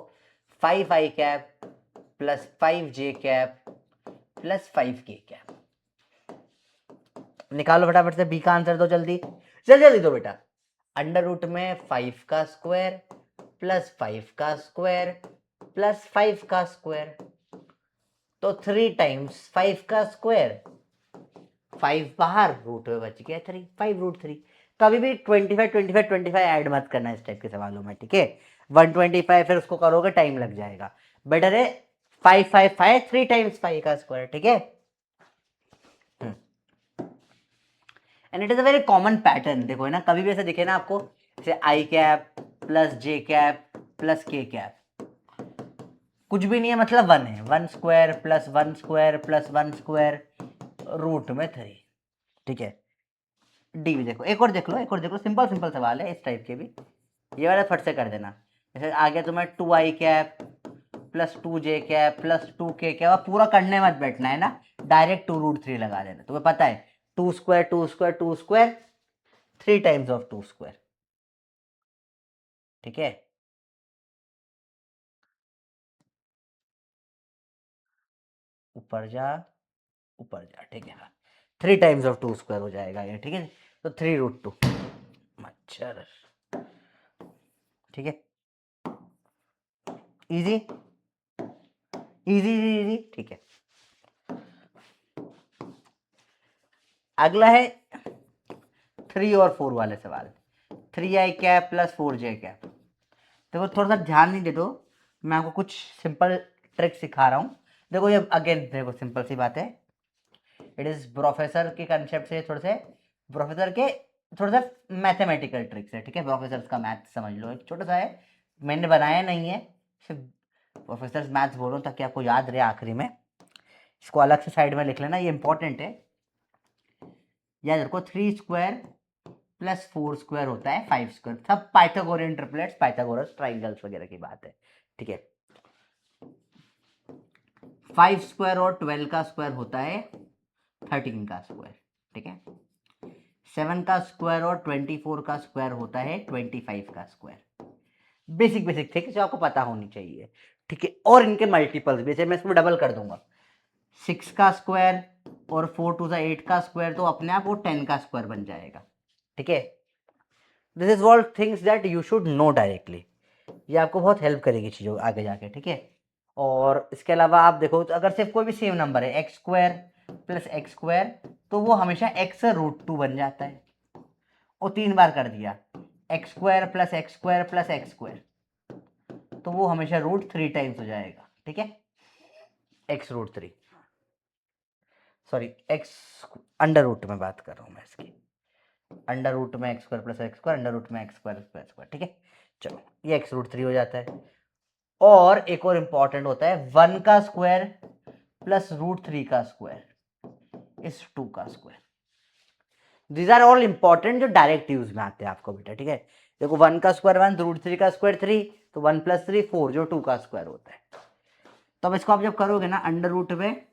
5i cap plus 5j cap plus 5k cap, निकालो फटाफट से, बी का आंसर दो जल्दी, जल्दी दो बेटा। अंडर रूट में 5 का स्क्वायर प्लस 5 का स्क्वायर प्लस 5 का स्क्वायर, तो 3 टाइम्स 5 का स्क्वायर, 5 बाहर, रूट में बच गया 3, 5 रूट 3। कभी भी 25 25 25 ऐड मत करना इस टाइप के सवालों में, ठीक है। 125 फिर उसको करोगे टाइम लग जाएगा, बेटर है 5 5 5 3 टाइम्स 5 का स्क्वायर, ठीक है। And it is a very common pattern, देखो है ना, कभी भी ऐसे दिखे ना आपको, जैसे I cap plus J cap plus K cap, कुछ भी नहीं है, मतलब 1 है, 1 square plus 1 square plus 1 square root में 3, ठीक है। डी भी देखो, एक और देख लो, एक और देख लो, सिंपल सिंपल सवाल है इस टाइप के भी, ये वाला फट से कर देना। जैसे आ गया तुम्हें 2i cap plus 2j cap plus 2k cap, पूरा करने मत बैठना है ना, डायरेक्ट 2 रूट 3 लगा देना, तुम्हें पता है 2 square 2 square 2 square 3 times of 2 square, ठीक है। ऊपर जा ऊपर जा, ठीक है, 3 टाइम्स ऑफ 2 स्क्वायर हो जाएगा ये, ठीक है। तो 3 रूट 2 मच्छर, ठीक है, इजी इजी इजी, ठीक है। अगला है 3 और 4 वाले सवाल, 3i cap plus 4j cap. देखो थोड़ा सा ध्यान नहीं दे दो, मैं आपको कुछ सिंपल ट्रिक सिखा रहा हूँ। देखो ये अगेन देखो सिंपल सी बात है, इट इज प्रोफेसर के कंसेप्ट से, थोड़े से प्रोफेसर के थोड़ा सा मैथमेटिकल ट्रिक्स है, ठीक है। प्रोफेसर का मैथ समझ लो, एक छोटा सा है, मैंने बनाया नहीं है, सिर्फ प्रोफेसर मैथ बोल रहा हूँ ताकि आपको याद रहे आखिरी में। इसको अलग से साइड में लिख लेना, ये इंपॉर्टेंट है, याद रखो। 3 स्क्वायर प्लस 4 स्क्वायर होता है 5 स्क्वायर, सब पाइथागोरियन ट्रिपलेट्स, पाइथागोरस ट्राइंगल्स वगैरह की बात है, ठीक है। 5 स्क्वायर और 12 का स्क्वायर होता है 13 का स्क्वायर, ठीक है। 7 का स्क्वायर और 24 का स्क्वायर होता है 25 का स्क्वायर। बेसिक बेसिक ठीक है, जो आपको पता होनी चाहिए, ठीक है। और इनके मल्टीपल्स भी, जैसे मैं इसको डबल कर दूंगा, 6 का स्क्वायर और 4 टू 8 का स्क्वायर, तो अपने आप वो 10 का स्क्वायर बन जाएगा, ठीक है। This is all things that you should know directly, ये आपको बहुत हेल्प करेगी चीज़ों आगे जाके, ठीक है। और इसके अलावा आप देखो तो अगर सिर्फ कोई भी सेम नंबर है, x square plus X square, तो वो हमेशा एक्स रूट 2 बन जाता है, और 3 बार कर दिया, x square plus X square plus X square, तो वो हमेशा रूट 3 टाइम्स हो जाएगा, ठीक है। X root 3, sorry X under root में बात कर रहा हूँ मैं इसकी, अंडर रूट में X square plus X square, under root में एक्स स्क्वायर प्लस स्क्वायर, ठीक है। चलो ये एक्स रूट 3 हो जाता है। और एक और इंपॉर्टेंट होता है 1 का स्क्वायर प्लस रूट 3 का स्क्वायर इस 2 का square. These are all important जो डायरेक्ट यूज में आते हैं आपको बेटा, ठीक है। देखो 1 का स्क्वायर 1, रूट 3 का स्क्वायर 3, तो 1 + 3 4 जो 2 का स्क्वायर होता है। तो अब इसको आप जब करोगे ना अंडर रूट में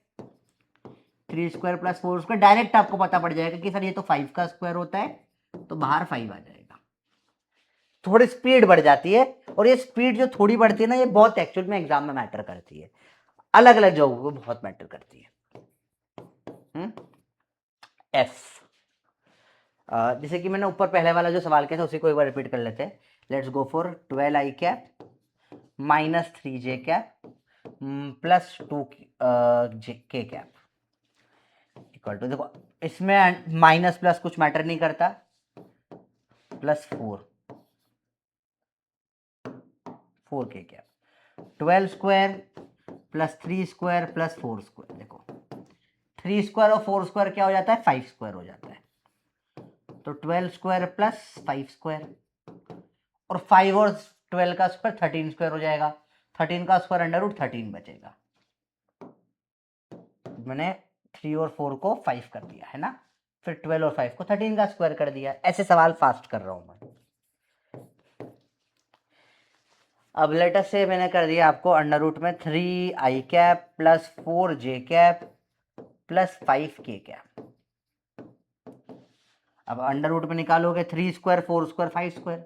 3 स्क्वायर प्लस 4 स्क्वायर, डायरेक्ट आपको पता पड़ जाएगा कि सर ये तो 5 का स्क्वायर होता है, तो बाहर 5 आ जाएगा। थोड़ी स्पीड बढ़ जाती है, और ये स्पीड जो थोड़ी बढ़ती है ना, ये बहुत एक्चुअल में एग्जाम में मैटर करती है, अलग अलग जगहों पे बहुत मैटर करती है। एफ जैसे कि मैंने ऊपर पहले वाला जो सवाल किया था उसी को एक बार रिपीट कर लेते हैं। Let's go for 12 i cap minus 3 j cap plus 2 k cap equal to, देखो इसमें माइनस प्लस कुछ मैटर नहीं करता, plus 4 k cap 12 square plus 3 square plus 4 square. देखो 3 स्क्वायर और 4 स्क्वायर क्या हो जाता है, 5 स्क्वायर हो जाता है। तो 12 स्क्वायर प्लस 5 स्क्वायर, और 5 और 12 का स्क्वायर 13 स्क्वायर हो जाएगा। 13 का स्क्वायर अंडर रूट 13 बचेगा। मैंने 3 और 4 को 5 कर दिया है ना, फिर 12 और 5 को 13 का स्क्वायर कर दिया। ऐसे सवाल फास्ट कर रहा हूं मैं। अब लेटर से मैंने कर दिया आपको अंडर रूट में 3 i cap plus 4 j cap plus 5 k cap. अब अंडर रूट में निकालोगे 3 स्क्वायर 4 स्क्वायर 5 स्क्वायर,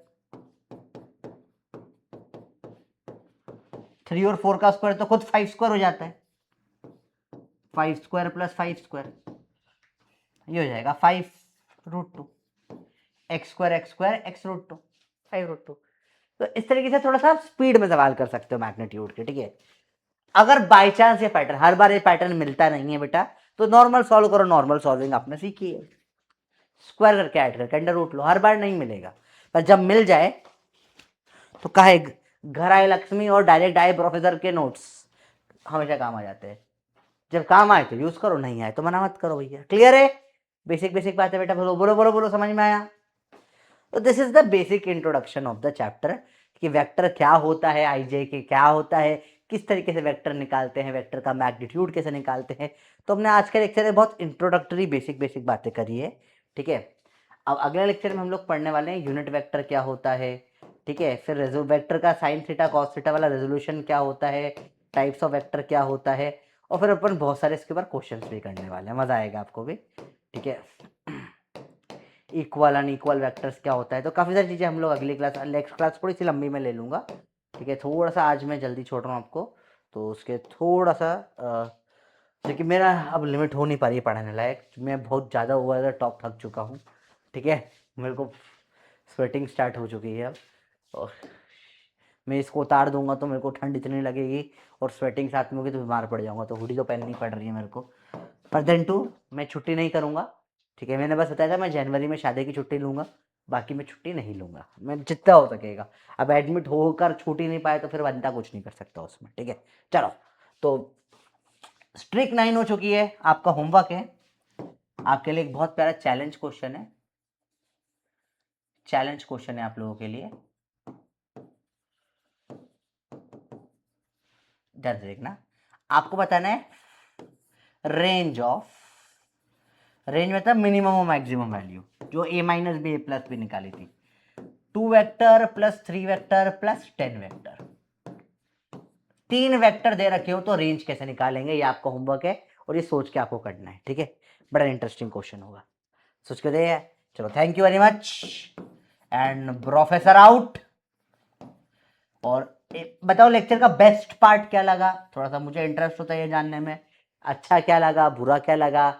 3 और 4 का स्क्वायर तो खुद 5 स्क्वायर हो जाता है। 5 स्क्वायर प्लस 5 स्क्वायर, ये हो जाएगा 5√2 एक्स स्क्वायर x√2 5√2। तो इस तरीके से थोड़ा सा स्पीड में सवाल कर सकते हो मैग्नीट्यूड के, ठीक है। अगर बाय चांस ये पैटर्न, हर बार ये पैटर्न मिलता नहीं है बेटा, तो नॉर्मल सॉल्व करो। नॉर्मल सॉल्विंग आपने सीखी है, स्क्वायर करके ऐड करके अंडर रूट लो। हर बार नहीं मिलेगा, पर जब मिल जाए तो कहे घर आए लक्ष्मी और डायरेक्ट आए प्रोफेसर के नोट्स हमेशा काम आ जाते हैं। जब काम आए तो यूज करो, नहीं आए तो मना मत करो भैया। क्लियर है? बेसिक बेसिक बात है बेटा, बोलो बोलो बोलो बोलो, समझ में आया? तो this is the basic introduction of the chapter कि वेक्टर क्या होता है, आईजे के क्या होता है, किस तरीके से वेक्टर निकालते हैं, वेक्टर का मैग्नीट्यूड कैसे निकालते हैं। तो हमने आज के लेक्चर में बहुत इंट्रोडक्टरी बेसिक बेसिक बातें करी है, ठीक है। अब अगले लेक्चर में हम लोग पढ़ने वाले हैं यूनिट वेक्टर क्या होता है, ठीक है। फिर वेक्टर का साइन थीटा कॉस थीटा वाला रेजोल्यूशन क्या होता है, टाइप्स ऑफ वेक्टर क्या होता है, और फिर अपन बहुत सारे इसके ऊपर क्वेश्चंस भी करने वाले हैं। मजा आएगा आपको भी, ठीक है। इक्वल अनइक्वल वेक्टर्स क्या होता है, तो काफ़ी सारी चीज़ें हम लोग अगली क्लास, नेक्स्ट क्लास थोड़ी सी लंबी में ले लूँगा, ठीक है। थोड़ा सा आज मैं जल्दी छोड़ रहा हूँ आपको, तो उसके थोड़ा सा लेकिन मेरा अब लिमिट हो नहीं पा रही है पढ़ाने लायक। मैं बहुत ज़्यादा ओवर द टॉप थक चुका हूँ, ठीक है। मेरे को स्वेटिंग स्टार्ट हो चुकी है अब, और मैं इसको उतार दूंगा तो मेरे को ठंड इतनी लगेगी और स्वेटिंग साथ में होगी तो बीमार पड़ जाऊंगा। तो हुडी तो पहननी पड़ रही है मेरे को, पर देन टू मैं छुट्टी नहीं करूँगा, ठीक है। मैंने बस बताया था मैं जनवरी में शादी की छुट्टी लूँगा, बाकी मैं छुट्टी नहीं लूँगा, मैं जितना हो सकेगा। अब एडमिट होकर छुट्टी नहीं पाए तो फिर बनता कुछ नहीं कर सकता उसमें, ठीक है। चलो, तो स्ट्रिक 9 हो चुकी है, आपका होमवर्क है, आपके लिए एक बहुत प्यारा चैलेंज क्वेश्चन है। चैलेंज क्वेश्चन है आप लोगों के लिए, ध्यान से देखना। आपको बताना है रेंज ऑफ, रेंज मतलब मिनिमम और मैक्सिमम वैल्यू, जो a minus b a plus b निकाली थी। 2 vector plus 3 vector plus 10 vector, 3 vector दे रखे हो तो रेंज कैसे निकालेंगे, ये आपका होमवर्क है और ये सोच के आपको करना है, ठीक है। बड़ा इंटरेस्टिंग क्वेश्चन होगा, सोच के दे। चलो, thank you very much and professor out. और बताओ लेक्चर का बेस्ट पार्ट क्या लगा, थोड़ा सा मुझे इंटरेस्ट होता है ये जानने में। अच्छा क्या लगा, बुरा क्या लगा,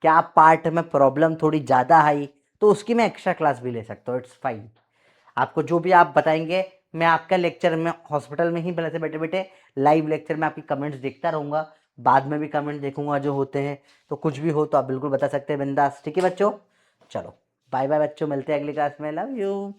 क्या पार्ट में प्रॉब्लम थोड़ी ज़्यादा आई, तो उसकी मैं एक्स्ट्रा क्लास भी ले सकता हूँ, इट्स फाइन। आपको जो भी आप बताएंगे मैं आपका लेक्चर में हॉस्पिटल में ही पहले से बैठे बैठे लाइव लेक्चर में आपकी कमेंट्स देखता रहूँगा, बाद में भी कमेंट देखूंगा जो होते हैं। तो कुछ भी हो तो आप बिल्कुल बता सकते हैं बिंदास, ठीक है बच्चों। चलो बाय बाय बच्चों, मिलते हैं अगली क्लास में, लव यू।